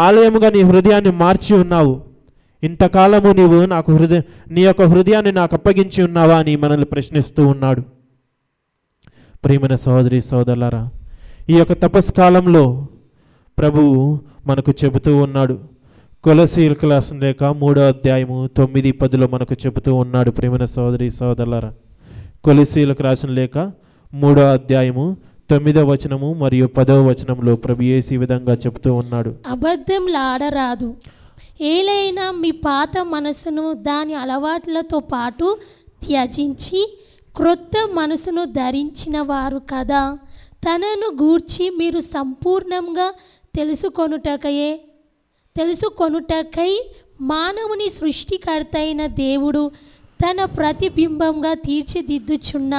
ఆలయముగా నీ హృదయాన్ని మార్చి ఉన్నావు? ఇంతకాలము నీవు నీ యొక్క హృదయాన్ని నాకు అప్పగించి ఉన్నావా అని మనల్ని ప్రశ్నిస్తూ ఉన్నాడు. ప్రియమైన సహోదరి సోదరులారా, ఈ యొక్క తపస్కాలంలో ప్రభువు మనకు చెబుతూ ఉన్నాడు. కొలసీయులకు రాసిన లేఖ 3వ అధ్యాయము 9-10లో మనకు చెబుతూ ఉన్నాడు. ప్రియమైన సహోదరి సోదరులారా, కొలసీయులకు రాసిన లేఖ 3వ అధ్యాయము 9వ వచనము మరియు 10వ వచనంలో ప్రభు యేసు ఈ విధంగా చెబుతూ ఉన్నాడు. అబద్ధంలాడరాదు, ఏలైనా మీ పాత మనసును దాని అలవాట్లతో పాటు త్యజించి క్రొత్త మనసును ధరించిన వారు కదా. తనను గూర్చి మీరు సంపూర్ణంగా తెలుసుకొనుటకై మానవుని సృష్టికర్త అయిన దేవుడు తన ప్రతిబింబంగా తీర్చిదిద్దుచున్న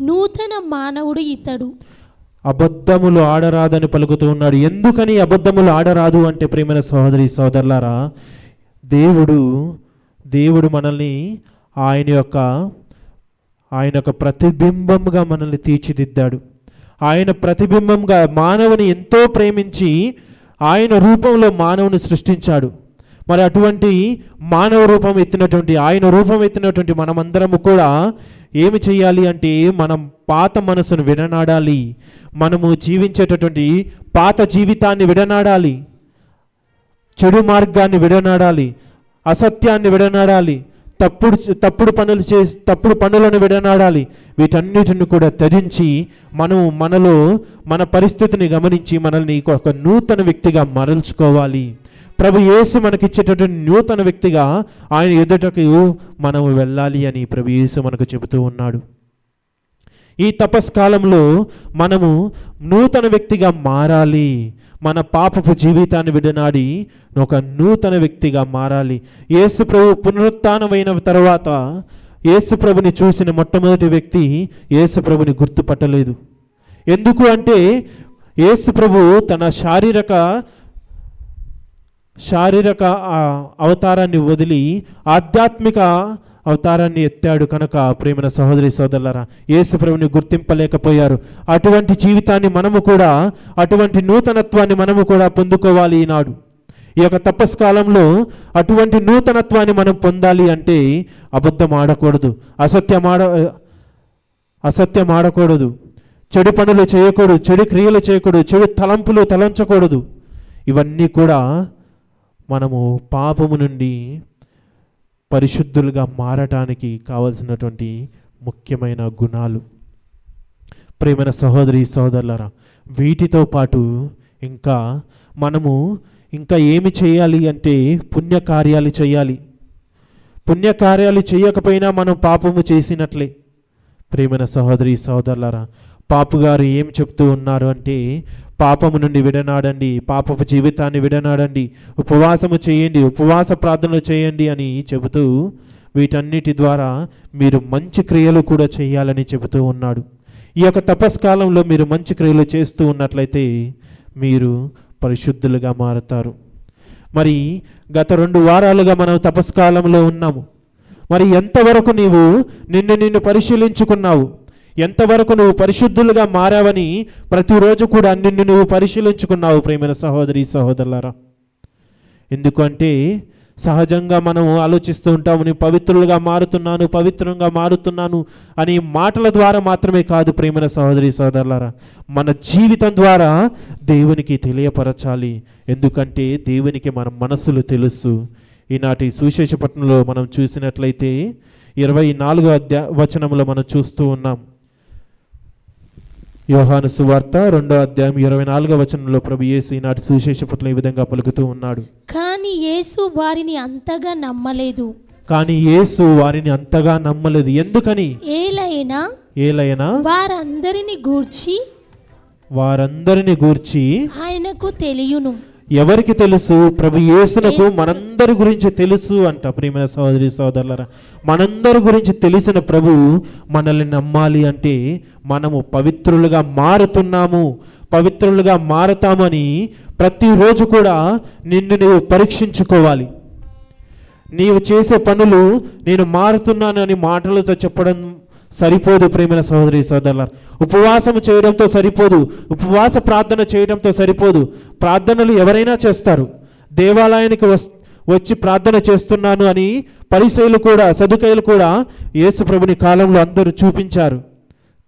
నూతన మానవుడు ఇతడు. అబద్ధములు ఆడరాదని పలుకుతూ ఉన్నాడు. ఎందుకని అబద్ధములు ఆడరాదు అంటే ప్రియమైన సహోదరి సోదరులారా, దేవుడు మనల్ని ఆయన యొక్క ప్రతిబింబంగా మనల్ని తీర్చిదిద్దాడు. ఆయన ప్రతిబింబంగా మానవుని ఎంతో ప్రేమించి ఆయన రూపంలో మానవుని సృష్టించాడు. మరి అటువంటి మానవ రూపం ఎత్తినటువంటి, ఆయన రూపం ఎత్తినటువంటి మనమందరము కూడా ఏమి చేయాలి అంటే, మనం పాత మనసును విడనాడాలి, మనము జీవించేటటువంటి పాత జీవితాన్ని విడనాడాలి, చెడు మార్గాన్ని విడనాడాలి, అసత్యాన్ని విడనాడాలి, తప్పుడు పనులను విడనాడాలి. వీటన్నిటిని కూడా త్యజించి మనలో మన పరిస్థితిని గమనించి మనల్ని ఒక నూతన వ్యక్తిగా మరల్చుకోవాలి. ప్రభు యేసు మనకిచ్చేటటువంటి నూతన వ్యక్తిగా ఆయన ఎదుటకు మనం వెళ్ళాలి అని ప్రభు యేసు మనకు చెబుతూ ఉన్నాడు. ఈ తపస్కాలంలో మనము నూతన వ్యక్తిగా మారాలి. మన పాపపు జీవితాన్ని విడనాడి ఒక నూతన వ్యక్తిగా మారాలి. యేసు ప్రభు పునరుత్థానమైన తర్వాత యేసు ప్రభుని చూసిన మొట్టమొదటి వ్యక్తి యేసు ప్రభుని గుర్తుపట్టలేదు. ఎందుకు అంటే యేసు ప్రభు తన శారీరక అవతారాన్ని వదిలి ఆధ్యాత్మిక అవతారాన్ని ఎత్తాడు కనుక ప్రేమైన సహోదరి సోదరులారా, యేసు ప్రభుని గుర్తింపలేకపోయారు. అటువంటి జీవితాన్ని మనము కూడా, అటువంటి నూతనత్వాన్ని మనము కూడా పొందుకోవాలి. ఈనాడు ఈ యొక్క తపస్కాలంలో అటువంటి నూతనత్వాన్ని మనం పొందాలి అంటే అబద్ధం ఆడకూడదు, అసత్యం ఆడకూడదు, చెడు పనులు చేయకూడదు, చెడు క్రియలు చేయకూడదు, చెడు తలంపులు తలంచకూడదు. ఇవన్నీ కూడా మనము పాపము నుండి పరిశుద్ధులుగా మారటానికి కావలసినటువంటి ముఖ్యమైన గుణాలు. ప్రేమైన సహోదరి సహోదరులారా, వీటితో పాటు మనము ఇంకా ఏమి చేయాలి అంటే పుణ్యకార్యాలు చేయాలి. పుణ్యకార్యాలు చేయకపోయినా మనం పాపము చేసినట్లే. ప్రేమైన సహోదరి సహోదరులారా, పాపుగారు ఏం చెప్తూ ఉన్నారు అంటే పాపము నుండి విడనాడండి, పాపపు జీవితాన్ని విడనాడండి, ఉపవాసము చేయండి, ఉపవాస ప్రార్థనలు చేయండి అని చెబుతూ వీటన్నిటి ద్వారా మీరు మంచి క్రియలు కూడా చేయాలని చెబుతూ ఉన్నాడు. ఈ యొక్క తపస్కాలంలో మీరు మంచి క్రియలు చేస్తూ ఉన్నట్లయితే మీరు పరిశుద్ధులుగా మారతారు. మరి గత 2 వారాలుగా మనం తపస్కాలంలో ఉన్నాము. మరి ఎంతవరకు నీవు నిన్ను పరిశీలించుకున్నావు? ఎంతవరకు నువ్వు పరిశుద్ధులుగా మారావని ప్రతిరోజు కూడా నిన్ను నువ్వు పరిశీలించుకున్నావు ప్రేమైన సహోదరి సహోదరులారా? ఎందుకంటే సహజంగా మనం ఆలోచిస్తూ ఉంటాము, నేను పవిత్రులుగా మారుతున్నాను, పవిత్రంగా మారుతున్నాను అని మాటల ద్వారా మాత్రమే కాదు ప్రేమైన సహోదరి సహోదరులారా, మన జీవితం ద్వారా దేవునికి తెలియపరచాలి. ఎందుకంటే దేవునికి మన మనసులు తెలుసు. ఈనాటి సువిశేష పట్టణంలో మనం చూసినట్లయితే 24వ వచనంలో మనం చూస్తూ ఉన్నాం. యోహాను సువార్త 2వ అధ్యాయం 24వ వచనంలో ప్రభు యేసు ఈనాటి సువిశేష పట్టణంలో ఈ విధంగా పలుకుతూ ఉన్నాడు. కానీ యేసు వారిని అంతగా నమ్మలేదు. ఎందుకని? ఏలైనా వారందరిని గూర్చి ఆయనకు తెలియను. ఎవరికి తెలుసు? ప్రభు యేసునకు మనందరి గురించి తెలుసు అంట. ప్రియమైన సహోదరి సహోదరులారా, మనందరి గురించి తెలిసిన ప్రభు మనల్ని నమ్మాలి అంటే మనము పవిత్రులుగా మారుతున్నాము, పవిత్రులుగా మారతామని ప్రతిరోజు కూడా నిన్ను నీవు పరీక్షించుకోవాలి. నీవు చేసే పనులు నేను మారుతున్నాను అని మాటలతో చెప్పడం సరిపోదు ప్రేమైన సహోదరి సహోదరులారా. ఉపవాసం చేయడంతో సరిపోదు, ఉపవాస ప్రార్థన చేయడంతో సరిపోదు. ప్రార్థనలు ఎవరైనా చేస్తారు. దేవాలయానికి వచ్చి ప్రార్థన చేస్తున్నాను అని పరిసయ్యులు కూడా, సదుకాయులు కూడా యేసు ప్రభుని కాలంలో అందరూ చూపించారు.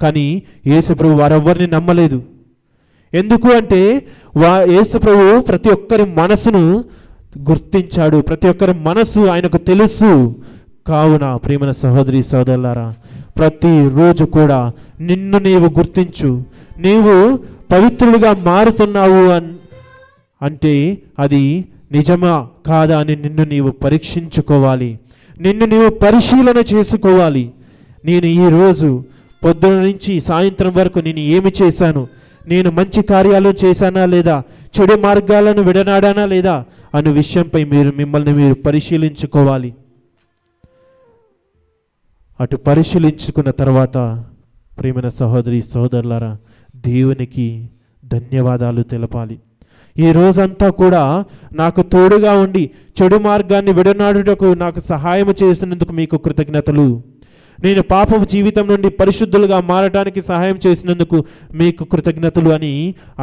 కానీ యేసు ప్రభు వారెవ్వరిని నమ్మలేదు. ఎందుకు అంటే యేసు ప్రభు ప్రతి ఒక్కరి మనసును గుర్తించాడు, ప్రతి ఒక్కరి మనసు ఆయనకు తెలుసు. కావున ప్రేమైన సహోదరి సహోదరులారా, ప్రతిరోజు కూడా నిన్ను నీవు గుర్తించు. నీవు పవిత్రులుగా మారుతున్నావు అంటే అది నిజమా కాదా అని నిన్ను నీవు పరీక్షించుకోవాలి, నిన్ను నీవు పరిశీలన చేసుకోవాలి. నేను ఈరోజు పొద్దున నుంచి సాయంత్రం వరకు నేను ఏమి చేశాను, నేను మంచి కార్యాలు చేశానా లేదా, చెడు మార్గాలను విడనాడానా లేదా అనే విషయంపై మిమ్మల్ని మీరు పరిశీలించుకోవాలి. అటు పరిశీలించుకున్న తర్వాత ప్రియమైన సహోదరి సహోదరులారా, దేవునికి ధన్యవాదాలు తెలపాలి. ఈ రోజంతా కూడా నాకు తోడుగా ఉండి చెడు మార్గాన్ని విడనాడుటకు నాకు సహాయం చేసినందుకు మీకు కృతజ్ఞతలు. నేను పాపపు జీవితం నుండి పరిశుద్ధులుగా మారడానికి సహాయం చేసినందుకు మీకు కృతజ్ఞతలు అని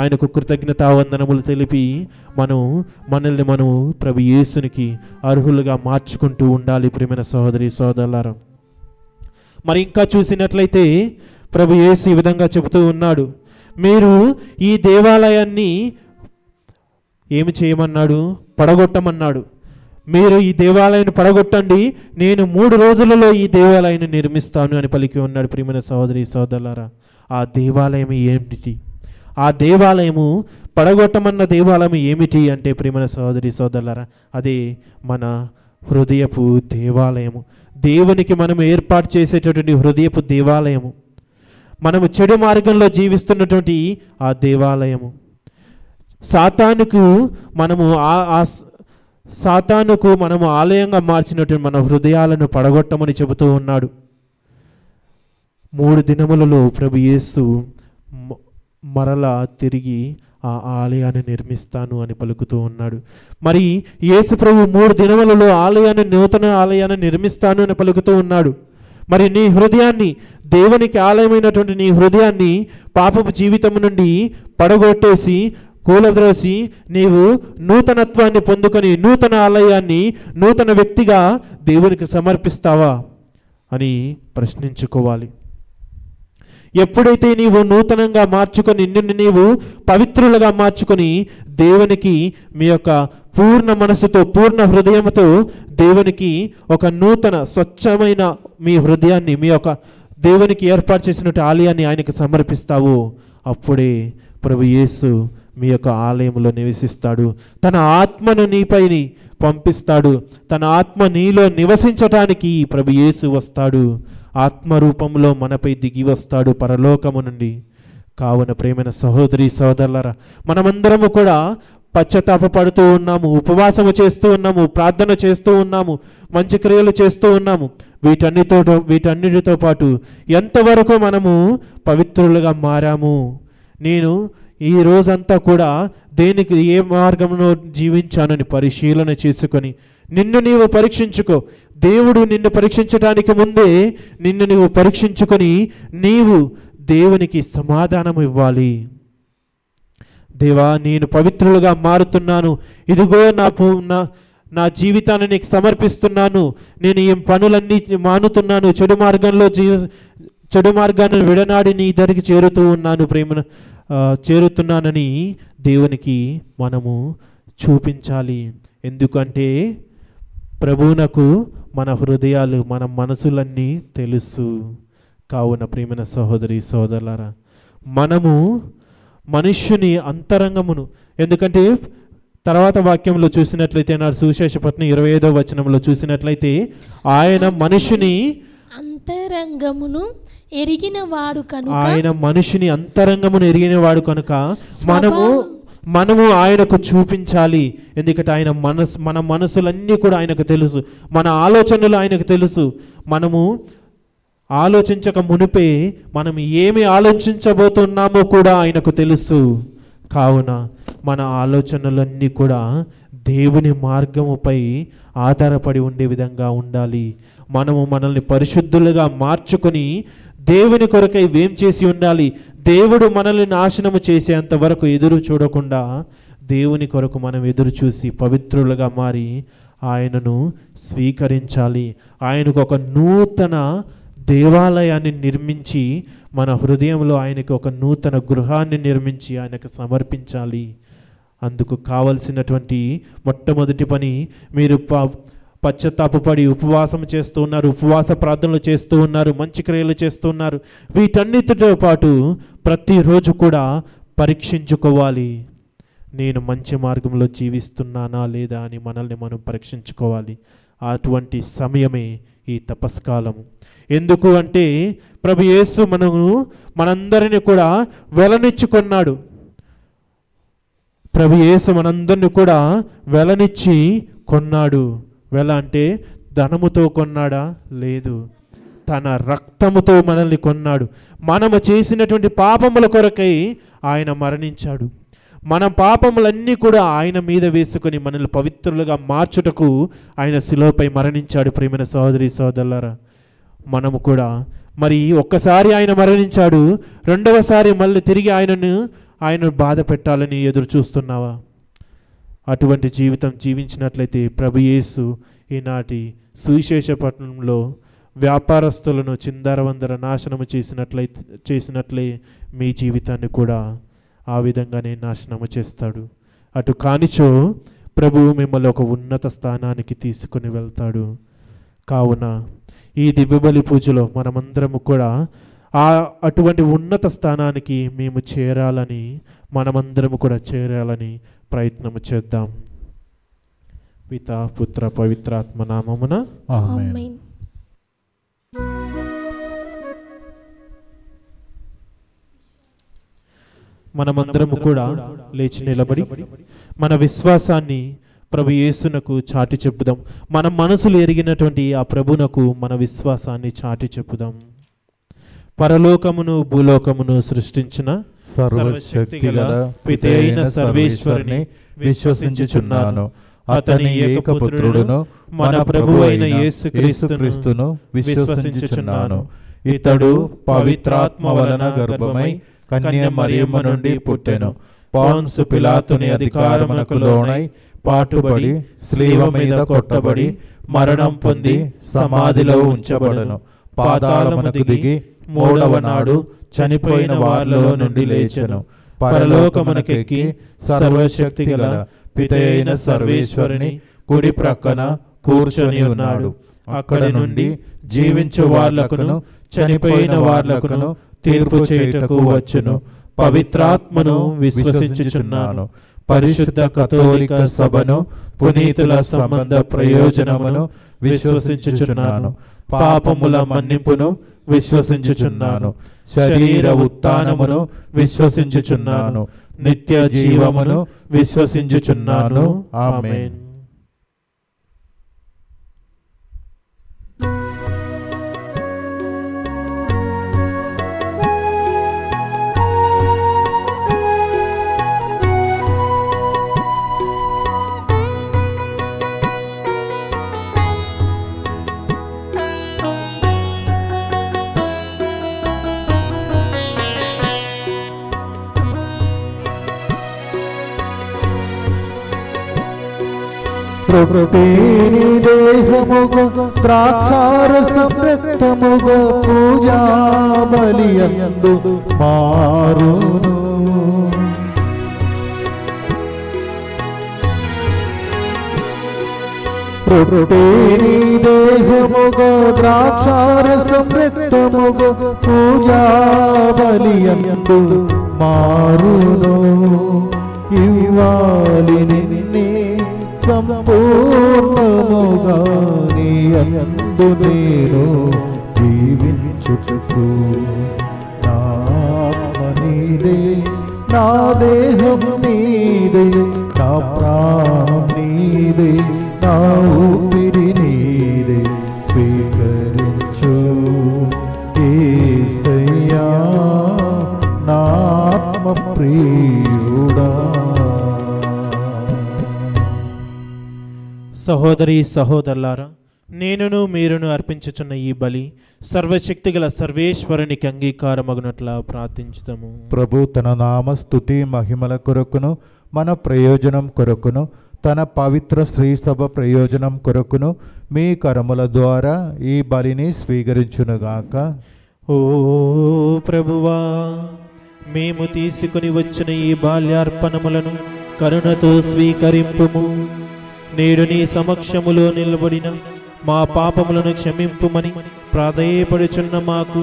ఆయనకు కృతజ్ఞతావందనములు తెలిపి మనల్ని ప్రభు యేసునికి అర్హులుగా మార్చుకుంటూ ఉండాలి ప్రియమైన సహోదరి సహోదరులారా. మరి ఇంకా చూసినట్లయితే ప్రభు యేసు ఈ విధంగా చెబుతూ ఉన్నాడు, మీరు ఈ దేవాలయాన్ని ఏమి చేయమన్నాడు? పడగొట్టమన్నాడు. మీరు ఈ దేవాలయాన్ని పడగొట్టండి, నేను 3 రోజులలో ఈ దేవాలయాన్ని నిర్మిస్తాను అని పలికి ఉన్నాడు. ప్రియమైన సహోదరి సహోదరులారా, ఆ దేవాలయం ఏమిటి? ఆ ఆ దేవాలయము పడగొట్టమన్న దేవాలయం ఏమిటి అంటే ప్రియమైన సహోదరి సోదరులారా, అదే మన హృదయపు దేవాలయము. దేవునికి మనం ఏర్పాటు చేసేటటువంటి హృదయపు దేవాలయము, మనము చెడు మార్గంలో జీవిస్తున్నటువంటి ఆ దేవాలయము. సాతానుకు మనము ఆలయంగా మార్చినటువంటి మన హృదయాలను పడగొట్టమని చెబుతూ ఉన్నాడు. 3 దినములలో ప్రభు యేసు మరలా తిరిగి ఆ ఆలయాన్ని నిర్మిస్తాను అని పలుకుతూ ఉన్నాడు. మరి యేసు ప్రభు 3 దినములలో నూతన ఆలయాన్ని నిర్మిస్తాను అని పలుకుతూ ఉన్నాడు. మరి నీ హృదయాన్ని, దేవునికి ఆలయమైనటువంటి నీ హృదయాన్ని పాపపు జీవితం నుండి పడగొట్టేసి కూలద్రోసి నీవు నూతనత్వాన్ని పొందుకొని నూతన ఆలయాన్ని నూతన వ్యక్తిగా దేవునికి సమర్పిస్తావా అని ప్రశ్నించుకోవాలి. ఎప్పుడైతే నీవు నూతనంగా మార్చుకొని నిన్ను నీవు పవిత్రులుగా మార్చుకొని దేవునికి మీ యొక్క పూర్ణ మనసుతో పూర్ణ హృదయంతో దేవునికి ఒక నూతన స్వచ్ఛమైన మీ హృదయాన్ని, మీ యొక్క దేవునికి ఏర్పాటు చేసినట్టు ఆలయాన్ని ఆయనకు సమర్పిస్తావు, అప్పుడే ప్రభు యేసు మీ యొక్క ఆలయంలో నివసిస్తాడు. తన ఆత్మను నీపైని పంపిస్తాడు. తన ఆత్మ నీలో నివసించటానికి ప్రభు యేసు వస్తాడు. ఆత్మరూపంలో మనపై దిగి వస్తాడు పరలోకము నుండి. కావున ప్రేమైన సహోదరి సోదరులారా, మనమందరము కూడా పశ్చాత్తాపపడుతూ ఉన్నాము, ఉపవాసము చేస్తూ ఉన్నాము, ప్రార్థన చేస్తూ ఉన్నాము, మంచి క్రియలు చేస్తూ ఉన్నాము. వీటన్నిటితో పాటు ఎంతవరకు మనము పవిత్రులుగా మారాము? నేను ఈ రోజంతా కూడా దేనికి ఏ మార్గంలో జీవించానని పరిశీలన చేసుకొని నిన్ను నీవు పరీక్షించుకో. దేవుడు నిన్ను పరీక్షించడానికి ముందే నిన్ను నీవు పరీక్షించుకొని నీవు దేవునికి సమాధానం ఇవ్వాలి. దేవా, నేను పవిత్రులుగా మారుతున్నాను, ఇదిగో నా జీవితాన్ని నీకు సమర్పిస్తున్నాను, నేను ఈ పనులన్నీ మానుతున్నాను, చెడు మార్గాన్ని విడనాడి నీ దగ్గరికి చేరుతున్నానని దేవునికి మనము చూపించాలి. ఎందుకంటే ప్రభువునకు మన హృదయాలు, మన మనసులన్నీ తెలుసు. కావున ప్రియమైన సహోదరి సోదరులారా, మనము మనుష్యుని అంతరంగమును, ఎందుకంటే తర్వాత వాక్యంలో చూసినట్లయితే నా సువిశేషపట్నం 25వ వచనంలో చూసినట్లయితే ఆయన మనుషుని అంతరంగమును ఎరిగినవాడు కనుక, ఆయన మనుషుని అంతరంగమును ఎరిగినవాడు కనుక మనము ఆయనకు చూపించాలి. ఎందుకంటే ఆయన మన మనసులన్నీ కూడా ఆయనకు తెలుసు, మన ఆలోచనలు ఆయనకు తెలుసు. మనము ఆలోచించక మునిపే మనం ఏమి ఆలోచించబోతున్నామో కూడా ఆయనకు తెలుసు. కావున మన ఆలోచనలన్నీ కూడా దేవుని మార్గముపై ఆధారపడి ఉండే విధంగా ఉండాలి. మనము మనల్ని పరిశుద్ధులుగా మార్చుకొని దేవుని కొరకై వేం చేసి ఉండాలి. దేవుడు మనల్ని నాశనము చేసేంత వరకు ఎదురు చూడకుండా దేవుని కొరకు మనం ఎదురు చూసి పవిత్రులుగా మారి ఆయనను స్వీకరించాలి. ఆయనకు ఒక నూతన దేవాలయాన్ని నిర్మించి మన హృదయంలో ఆయనకు ఒక నూతన గృహాన్ని నిర్మించి ఆయనకు సమర్పించాలి. అందుకు కావలసినటువంటి మొట్టమొదటి పని, మీరు పశ్చాత్తాపపడి ఉపవాసం చేస్తూ ఉన్నారు, ఉపవాస ప్రార్థనలు చేస్తూ ఉన్నారు, మంచి క్రియలు చేస్తూ ఉన్నారు. వీటన్నిటితో పాటు ప్రతిరోజు కూడా పరీక్షించుకోవాలి. నేను మంచి మార్గంలో జీవిస్తున్నానా లేదా అని మనల్ని మనం పరీక్షించుకోవాలి. అటువంటి సమయమే ఈ తపస్కాలం. ఎందుకు అంటే ప్రభు యేసు మనందరినీ కూడా వెలనిచ్చుకున్నాడు. ప్రభు యేసు మనందరినీ కూడా వెలనిచ్చి కొన్నాడు. వెల అంటే ధనముతో కొన్నాడా? లేదు, తన రక్తముతో మనల్ని కొన్నాడు. మనము చేసినటువంటి పాపముల కొరకై ఆయన మరణించాడు. మన పాపములన్నీ కూడా ఆయన మీద వేసుకొని మనల్ని పవిత్రులుగా మార్చుటకు ఆయన శిలువపై మరణించాడు. ప్రియమైన సహోదరి సహోదరులారా, మనము కూడా మరి ఒక్కసారి ఆయన మరణించాడు, రెండవసారి మళ్ళీ తిరిగి ఆయనను బాధ పెట్టాలని ఎదురు చూస్తున్నావా? అటువంటి జీవితం జీవించినట్లయితే ప్రభు యేసు ఈనాటి సువిశేషపట్నంలో వ్యాపారస్తులను చిందరవందర నాశనము చేసినట్లే మీ జీవితాన్ని కూడా ఆ విధంగానే నాశనము చేస్తాడు. అటు కానిచో ప్రభువు మిమ్మల్ని ఒక ఉన్నత స్థానానికి తీసుకుని వెళ్తాడు. కావున ఈ దివ్యబలి పూజలో మనమందరము కూడా అటువంటి ఉన్నత స్థానానికి మేము చేరాలని, మనమందరము కూడా చేరాలని ప్రయత్నము చేద్దాం. పితా పుత్ర పవిత్రాత్మ నామమున ఆమేన్. మనమందరము కూడా లేచి నిలబడి మన విశ్వాసాన్ని ప్రభు యేసునకు చాటి చెప్పుదాం. మన మనసులు ఎరిగినటువంటి ఆ ప్రభునకు మన విశ్వాసాన్ని చాటి చెప్పుదాం. పరలోకమును భూలోకమును సృష్టించిన సర్వశక్తిగల పిత అయిన సర్వేశ్వరుని విశ్వసించుచున్నాను. అతని ఏకపుత్రుడును మన ప్రభువు అయిన యేసుక్రీస్తును విశ్వసించుచున్నాను. ఇతడు పవిత్రాత్మ వలన గర్భమై కన్య మరియమ్మ నుండి పుట్టెను. పోన్సు పిలాతుని అధికారమునకు లోనై పాటుబడి స్లీవ మీద కొట్టబడి మరణం పొంది సమాధిలో ఉంచబడను. పాతాళమునకు దిగి మూడవ నాడు చనిపోయిన వారిలో నుండి లేచెను. పరలోకమునకెక్కి సర్వశక్తి గల పిత అయిన సర్వేశ్వరుని కుడి ప్రక్కన కూర్చొని ఉన్నాడు. అక్కడి నుండి జీవించు వార్లకును చనిపోయిన వార్లకును తీర్పు చేయుటకు వచ్చును. పవిత్రాత్మను విశ్వసించుచున్నాను. పరిశుద్ధ కథోలిక సభను, పునీతుల సంబంధ ప్రయోజనమును విశ్వసించుచున్నాను. పాపముల మన్నింపును విశ్వసించుచున్నాను. శరీర ఉత్థానమును విశ్వసించుచున్నాను. నిత్య జీవమును విశ్వసించుచున్నాను. ఆమేన్. ప్రభుని దేహముగు ద్రాక్షారసం రక్తముగు పూజా బలియందు మారును. ప్రభుని దేహముగు ద్రాక్షారసం రక్తముగు పూజా బలియందు మారును. ఇవ్వాలి నిన్నే సంపూర్ణముగా నీ యందు నేను జీవించుటకు. నా ఆత్మ నీదే, నా దేహం నీదే, నా ప్రాణం నీదే, నా ఊపిరి నీదే. స్వీకరించు యేసయ్యా నా ఆత్మ ప్రియుడా. సహోదరి సహోదరులారా, నేనును మీరును అర్పించుచున్న ఈ బలి సర్వశక్తిగల సర్వేశ్వరునికి అంగీకారమగునట్లా ప్రార్థించుతాము. ప్రభు తన నామ స్తుతి మహిమల కొరకును మన ప్రయోజనం కొరకును తన పవిత్ర శ్రీ సభ ప్రయోజనం కొరకును మీ కరముల ద్వారా ఈ బలిని స్వీకరించునుగాక. ఓ ప్రభువా, మేము తీసుకుని వచ్చిన ఈ బాల్యార్పణములను కరుణతో స్వీకరింపుము. నేడు నీ సమక్షములో నిలబడిన మా పాపములను క్షమింపుమని ప్రాధేయపడుచున్న మాకు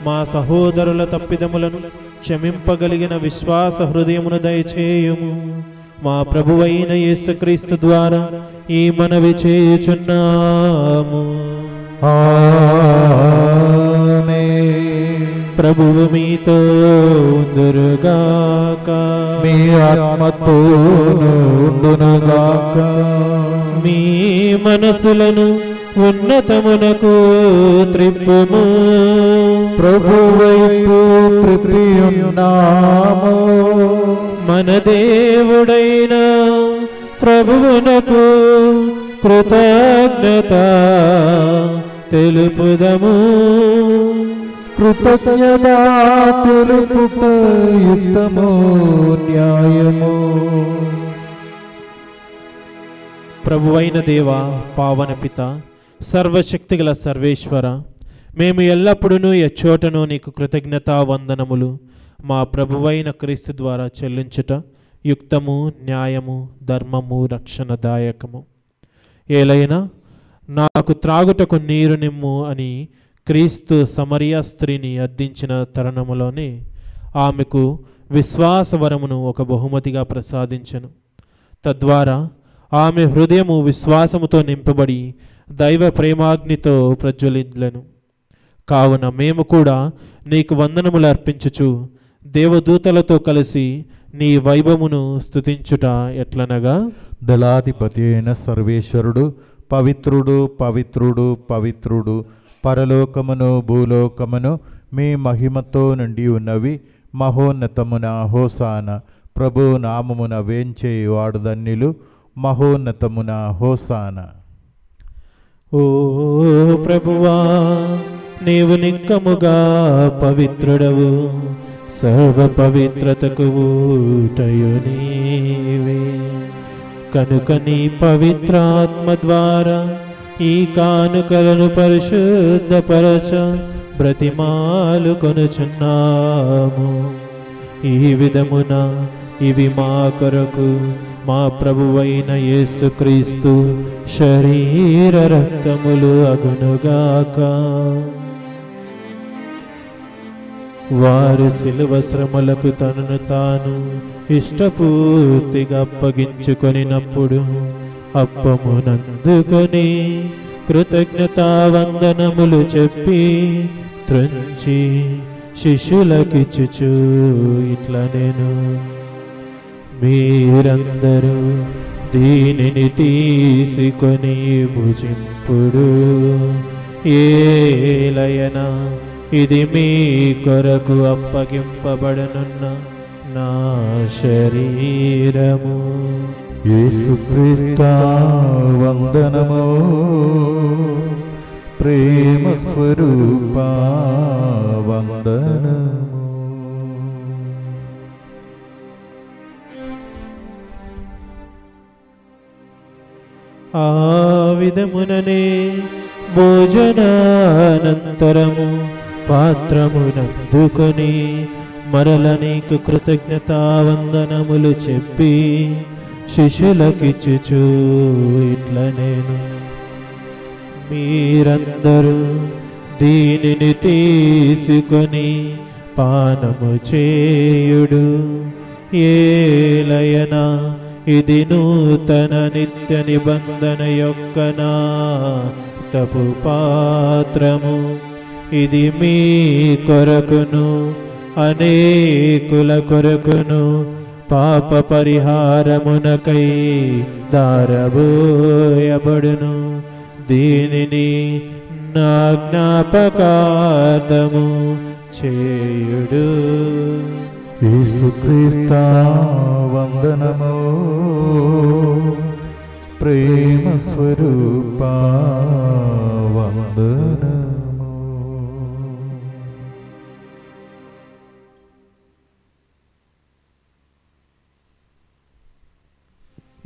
మా సహోదరుల తప్పిదములను క్షమింపగలిగిన విశ్వాస హృదయమును దయచేయుము. మా ప్రభువైన యేసుక్రీస్తు ద్వారా ఈ మనవి చేయుచున్నాము. ప్రభువు మీతో ఉందురుగాక. మీ ఆత్మతోనుగాక. మీ మనసులను ఉన్నతమునకు త్రిప్పుము. ప్రభు వైపు త్రిప్పియున్నాము. మన దేవుడైన ప్రభువునకు కృతజ్ఞత తెలుపుదము. కృతజ్ఞత తెలుపుట యుక్తము, న్యాయము. ప్రభువైన దేవా, పావన పిత, సర్వశక్తిగల సర్వేశ్వర, మేము ఎల్లప్పుడూ ఎచ్చోటను నీకు కృతజ్ఞతా వందనములు మా ప్రభువైన క్రీస్తు ద్వారా చెల్లించుట యుక్తము, న్యాయము, ధర్మము, రక్షణదాయకము. ఏలైనా నాకు త్రాగుటకు నీరు నిమ్ము అని క్రీస్తు సమరియా స్త్రీని అర్థించిన తరుణములోనే ఆమెకు విశ్వాసవరమును ఒక బహుమతిగా ప్రసాదించెను. తద్వారా ఆమె హృదయము విశ్వాసముతో నింపబడి దైవ ప్రేమాగ్నితో ప్రజ్వలించెను. కావున మేము కూడా నీకు వందనములు అర్పించుచు దేవదూతలతో కలిసి నీ వైభవమును స్తుతించుట ఎట్లనగా, దళాధిపతి అయిన సర్వేశ్వరుడు పవిత్రుడు పవిత్రుడు పవిత్రుడు, పరలోకమును భూలోకమును మీ మహిమతో నిండి ఉన్నవి. మహోన్నతమున హోసాన, ప్రభు నామమున వేంచేవాడు ధన్యులు. మహోన్నతమున హోసాన. ఓ ప్రభువా, నీవు నిక్కముగా పవిత్రుడవు, సర్వ పవిత్రతకు ఊటయు నీవే. కనుక నీ పవిత్రాత్మ ద్వారా ఈ కానుకలను పరిశుద్ధపరచ బ్రతిమాలు కొనుచున్నాము. ఈ విధమున ఇవి మా కొరకు మా ప్రభువైన యేసుక్రీస్తు శరీర రక్తములు అగునుగాక. వారు శిలువ శ్రమలకు తనను తాను ఇష్టపూర్తిగా అప్పగించుకొనినప్పుడు అప్పమునందుకొని కృతజ్ఞతావందనములు చెప్పి త్రుంచి శిష్యులకిచ్చుచు ఇట్లా నేను, మీరందరూ దీనిని తీసుకొని భుజింపుడు. ఏలయనా ఇది మీ కొరకు అప్పగింపబడనున్న నా శరీరము. యేసుక్రీస్తు వందనము. ప్రేమ స్వరూప వందనము. ఆ విధముననే భోజనానంతరము పాత్రమునందుకొని మరల నీకు కృతజ్ఞతావందనములు చెప్పి శిష్యులకిచ్చుచు ఇట్లా నేను, మీరందరూ దీనిని తీసుకొని పానము చేయుడు. ఏలయనా ఇది నూతన నిత్య నిబంధన యొక్క నా తపు పాత్రము. ఇది మీ కొరకును అనేకుల కొరకును పాప పరిహారమునకై దారబోయబడును. దీనిని నా జ్ఞాపకార్థము చేయుడు. యేసుక్రీస్తు వందనము. ప్రేమ స్వరూప వందనము.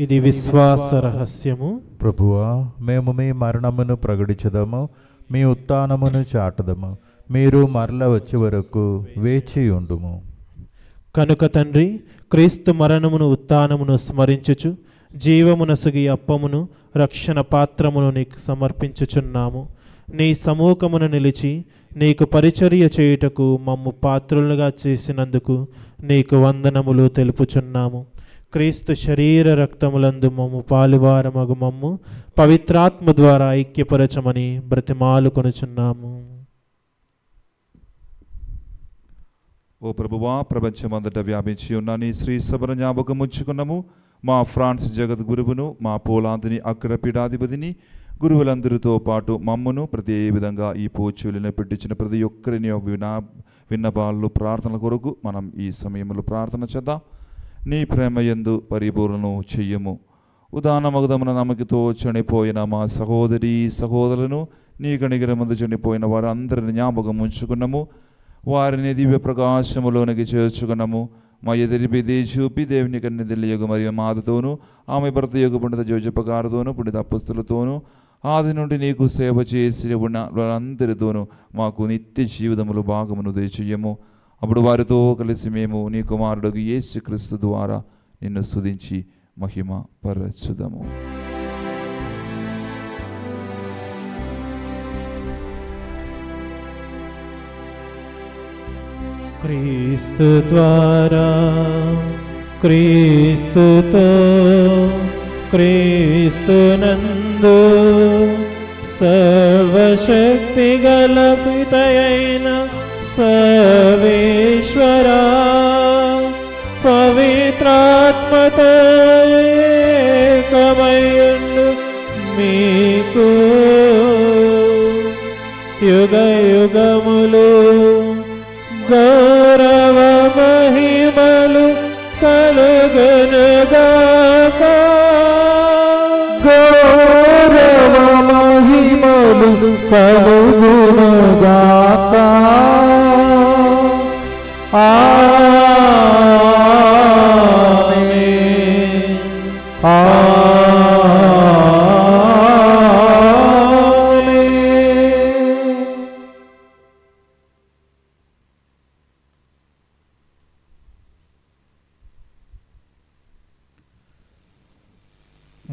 ఇది విశ్వాస రహస్యము. ప్రభువా, మేము మీ మరణమును ప్రకటించదము, మీ ఉత్థానమును చాటదము. మీరు మరల వచ్చే వరకు వేచి ఉండుము. కనుక తండ్రి, క్రీస్తు మరణమును ఉత్థానమును స్మరించుచు జీవమునసగి అప్పమును రక్షణ పాత్రమును నీకు సమర్పించుచున్నాము. నీ సమూహమును నిలిచి నీకు పరిచర్య చేయుటకు మమ్ము పాత్రులుగా చేసినందుకు నీకు వందనములు తెలుపుచున్నాము. క్రీస్తు శరీర రక్తములందు మమ్ము పాలువారమగు మమ్ము పవిత్రాత్మ ద్వారా ఐక్యపరచమని బ్రతిమాలు కొనుచున్నాము. ఓ ప్రభువా, ప్రపంచమంతటా వ్యాపించి ఉన్న నీ శ్రీ సభను జ్ఞాపకం ఉంచుకున్నాము. మా ఫ్రాన్స్ జగద్గురువును, మా పోలాంతిని అక్కడ పీఠాధిపతిని, గురువులందరితో పాటు మమ్మను ప్రతి విధంగా ఈ పోచూలిని పెట్టించిన ప్రతి ఒక్కరిని విన్నపాలు ప్రార్థనల కొరకు మనం ఈ సమయంలో ప్రార్థన చేద్దాం. నీ ప్రేమ యందు పరిపూర్ణను చెయ్యము. ఉదాహరణమగదమున నమ్మకితో చనిపోయిన మా సహోదరి సహోదరులను, నీ కణిగిర ముందు చనిపోయిన వారందరిని జ్ఞాపకం ఉంచుకున్నాము. వారిని దివ్య ప్రకాశములోనికి చేర్చుకున్నాము. మా ఎదురి బిది చూపి దేవుని కన్నిధి యొగ మరియు మాతతోనూ, ఆమె భర్త యొగ పుణిత జోజప్ప గారితోనూ, పుణిత అపస్తులతోనూ, ఆది నుండి నీకు సేవ చేసి ఉన్న వారందరితోనూ మాకు నిత్య జీవితములు భాగమును దయచేయము. అప్పుడు వారితో కలిసి మేము నీ కుమారుడు యేసుక్రీస్తు ద్వారా నిన్ను స్తుతించి మహిమ పరచుదము. క్రీస్తు ద్వారా, క్రీస్తుతో, క్రీస్తునందు సర్వశక్తి గల పితయైన సర్వేశ్వరా, పవిత్రాత్మతో ఏకమయ్యుండు మీకు యుగ యుగములు గౌరవ మహిమలు కలుగునుగాక. గౌరవ మహిమలు కలుగునుగాక. ఆమేన్.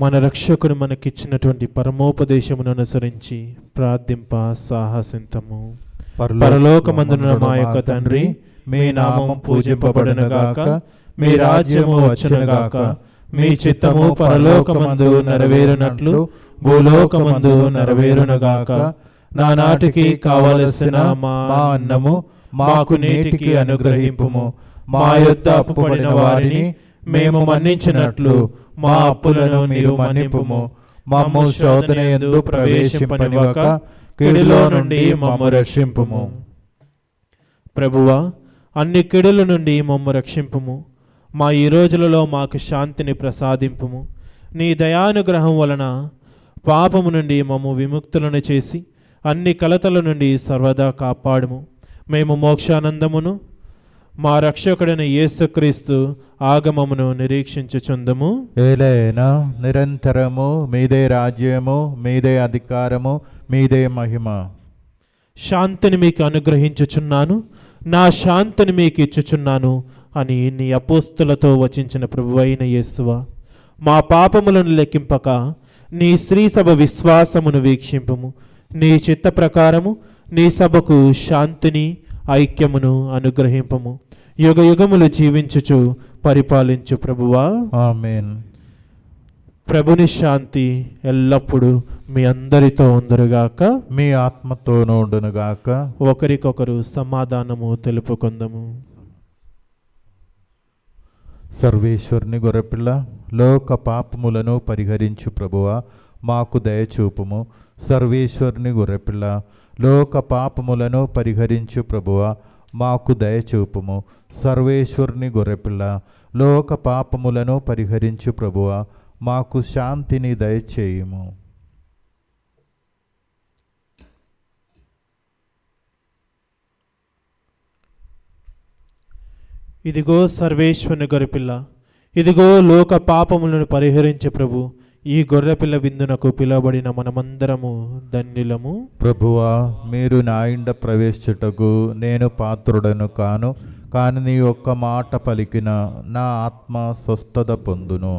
మన రక్షకుడు మనకిచ్చినటువంటి పరమోపదేశమును అనుసరించి ప్రార్థింప సాహసింతము. పరలోకమందున మా యొక్క తండ్రి, మీ నామం పూజింపబడునుగాక, మీ రాజ్యము వచ్చునుగాక, మీ చిత్తము పరలోకమందు నెరవేరునట్లు భూలోకమందు నెరవేరునుగాక. నానాటికి కావలసిన మా అన్నము మాకు నేటికి అనుగ్రహింపుము. మా యొద్ద అప్పుపడిన వారిని మేము మన్నించినట్లు మా అప్పులను మీరు మన్నింపుము. మమ్ము శోధన యందు ప్రవేశింపనివ్వక కీడులో నుండి మమ్ము రక్షింపుము. ప్రభువా, అన్ని కీడుల నుండి మమ్ము రక్షింపుము. మా ఈ రోజులలో మాకు శాంతిని ప్రసాదింపుము. నీ దయానుగ్రహం వలన పాపము నుండి మమ్ము విముక్తులను చేసి అన్ని కలతల నుండి సర్వదా కాపాడుము. మేము మోక్షానందమును మా రక్షకుడైన యేసుక్రీస్తు ఆగమమును నిరీక్షించుచుందుము. ఏలైనా నిరంతరము మీదే రాజ్యము, మీదే అధికారము, మీదే మహిమ. శాంతిని మీకు అనుగ్రహించుచున్నాను, నా శాంతిని మీకు ఇచ్చుచున్నాను అని నీ అపోస్తులతో వచించిన ప్రభువైన యేసువా, మా పాపములను లెక్కింపక నీ శ్రీ సభ విశ్వాసమును వీక్షింపుము. నీ చిత్త ప్రకారము నీ సభకు శాంతిని ఐక్యమును అనుగ్రహింపము. యుగ యుగములు జీవించుచు పరిపాలించు ప్రభువా. ఆమేన్. ప్రభుని శాంతి ఎల్లప్పుడూ మీ అందరితో ఉందరుగాక, మీ ఆత్మతోనూ ఉండునుగాక. ఒకరికొకరు సమాధానము తెలుపుకుందము. సర్వేశ్వరుని గొర్రెపిల్ల, లోక పాపములను పరిహరించు ప్రభువా, మాకు దయచూపుము. సర్వేశ్వరుని గొర్రెపిల్ల, లోక పాపములను పరిహరించు ప్రభువా, మాకు దయచూపుము. సర్వేశ్వరుని గొర్రెపిల్ల, లోక పాపములను పరిహరించు ప్రభువా, మాకు శాంతిని దయచేయుము. ఇదిగో సర్వేశ్వరుని గొర్రెపిల్ల, ఇదిగో లోక పాపములను పరిహరించే ప్రభు. ఈ గొర్రెపిల్ల విందునకు పిలువబడిన మనమందరము ధన్యులము. ప్రభువా, మీరు నా ఇంట ప్రవేశించుటకు నేను పాత్రుడను కాను, కానీ నీ ఒక్క మాట పలికిన నా ఆత్మ స్వస్థత పొందును.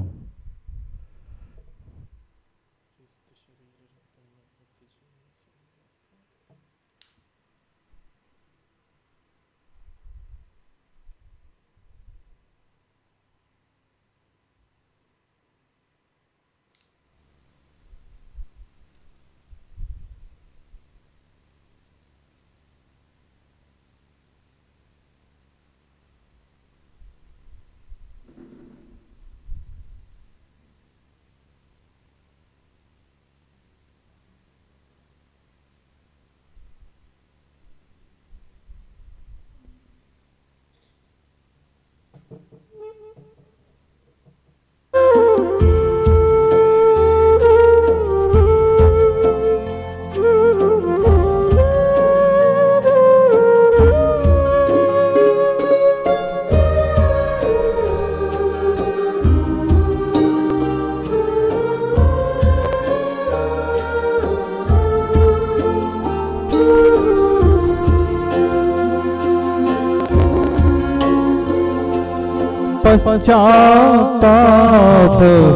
పశ్చాత్తాప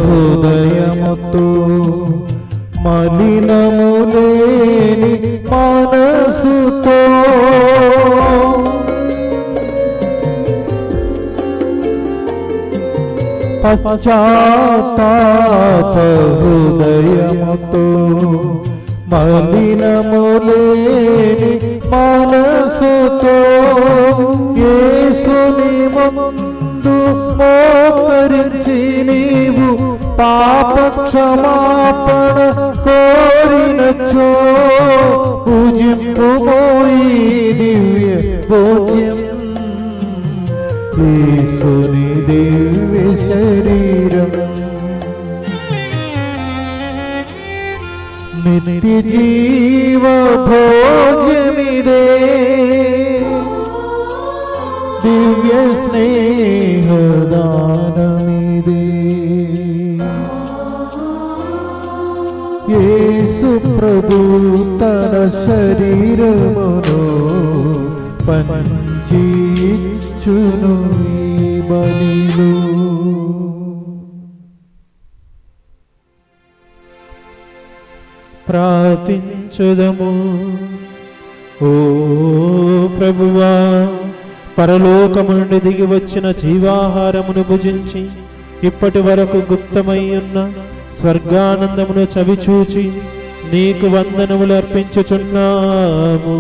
హృదయముతో మలినము లేని మనసుతో పశ్చాత్తాప హృదయముతో మలినములేని మనసుతో యేసుని ముందు మోకరించి నీవు పాప క్షమాపణ కోరినచో పూజింపుమోయి దివ్య భోజ్యం యేసుని దివ్య శరీరం నిత్య జీవ భోజ్యమిదే దివ్య స్నేహదానమిదే యేసు ప్రభు తన శరీరమును పంచి ఇచ్చును ఈ బలిలో. ప్రార్థించుదము. ఓ ప్రభువా, పరలోకము నుండి దిగి వచ్చిన జీవాహారమును భుజించి ఇప్పటి వరకు గుప్తమై ఉన్న స్వర్గానందమును చవిచూచి నీకు వందనములు అర్పించుచున్నాము.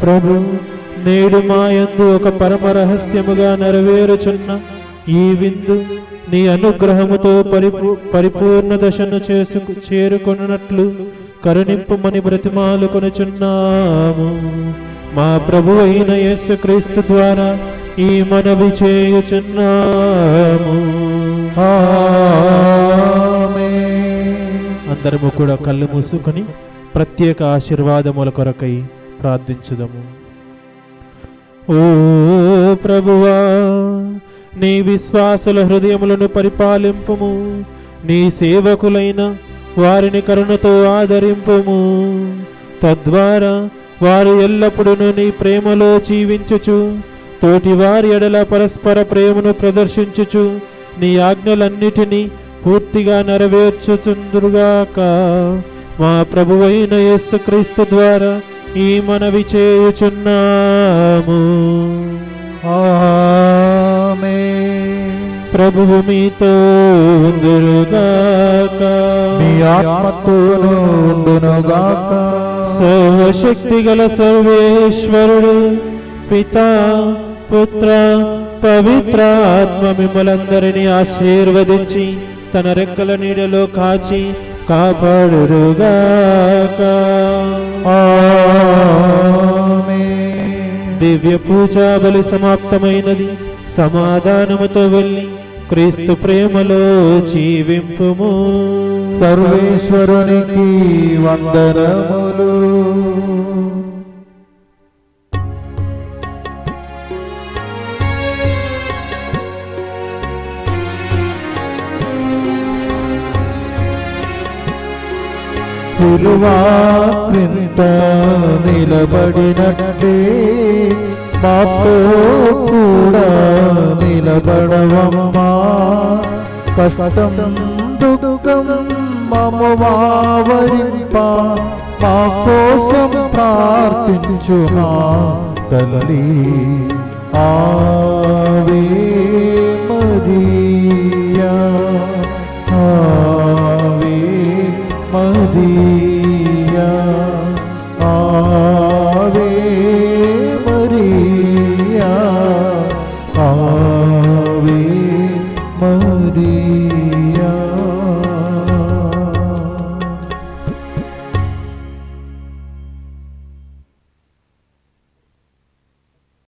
ప్రభు, నేడు మాయందు ఒక పరమ రహస్యముగా నెరవేరుచున్న ఈ విందు నీ అనుగ్రహముతో పరిపూర్ణ దశను చేరుకొనున్నట్లు కరుణింపుమని బ్రతిమాలుకొనుచున్నాము. మా ప్రభు అయిన యేసుక్రీస్తు ద్వారా ఈ మనవి చేయుచున్నాము. అందరము కూడా కళ్ళు మూసుకొని ప్రత్యేక ఆశీర్వాదముల కొరకై ప్రార్థించుదము. ఓ ప్రభువా, నీ విశ్వాసుల హృదయములను పరిపాలింపుము. నీ సేవకులైన వారిని కరుణతో ఆదరింపుము. తద్వారా వారు ఎల్లప్పుడూ నీ ప్రేమలో జీవించుచు తోటి వారి ఎడల పరస్పర ప్రేమను ప్రదర్శించుచు నీ ఆజ్ఞలన్నిటినీ పూర్తిగా నెరవేర్చుచుందురుగాక. మా ప్రభువైన యేసుక్రీస్తు ద్వారా ఈ మనవి చేయుచున్నాము. ప్రభువు మీతో ఉండునుగాక. మీ ఆత్మతోనూ ఉండునుగాక. సర్వశక్తి గల సర్వేశ్వరుడు పితా, పుత్ర, పవిత్ర ఆత్మ మిమ్మలందరినీ ఆశీర్వదించి తన రెక్కల నీడలో కాచి కాపాడురుగాక. దివ్య పూజా బలి సమాప్తమైనది. సమాధానముతో వెళ్ళి క్రీస్తు ప్రేమలో జీవింపుము. సర్వేశ్వరునికి వందనములు. సిలువా క్రింద నిలబడినట్టే మాతో కూడా నిలబడవమ్మా. కష్టం దుఃఖం మము వావరింప మా కోసం ప్రార్థించు మా తల్లి. ఆవే మరియా.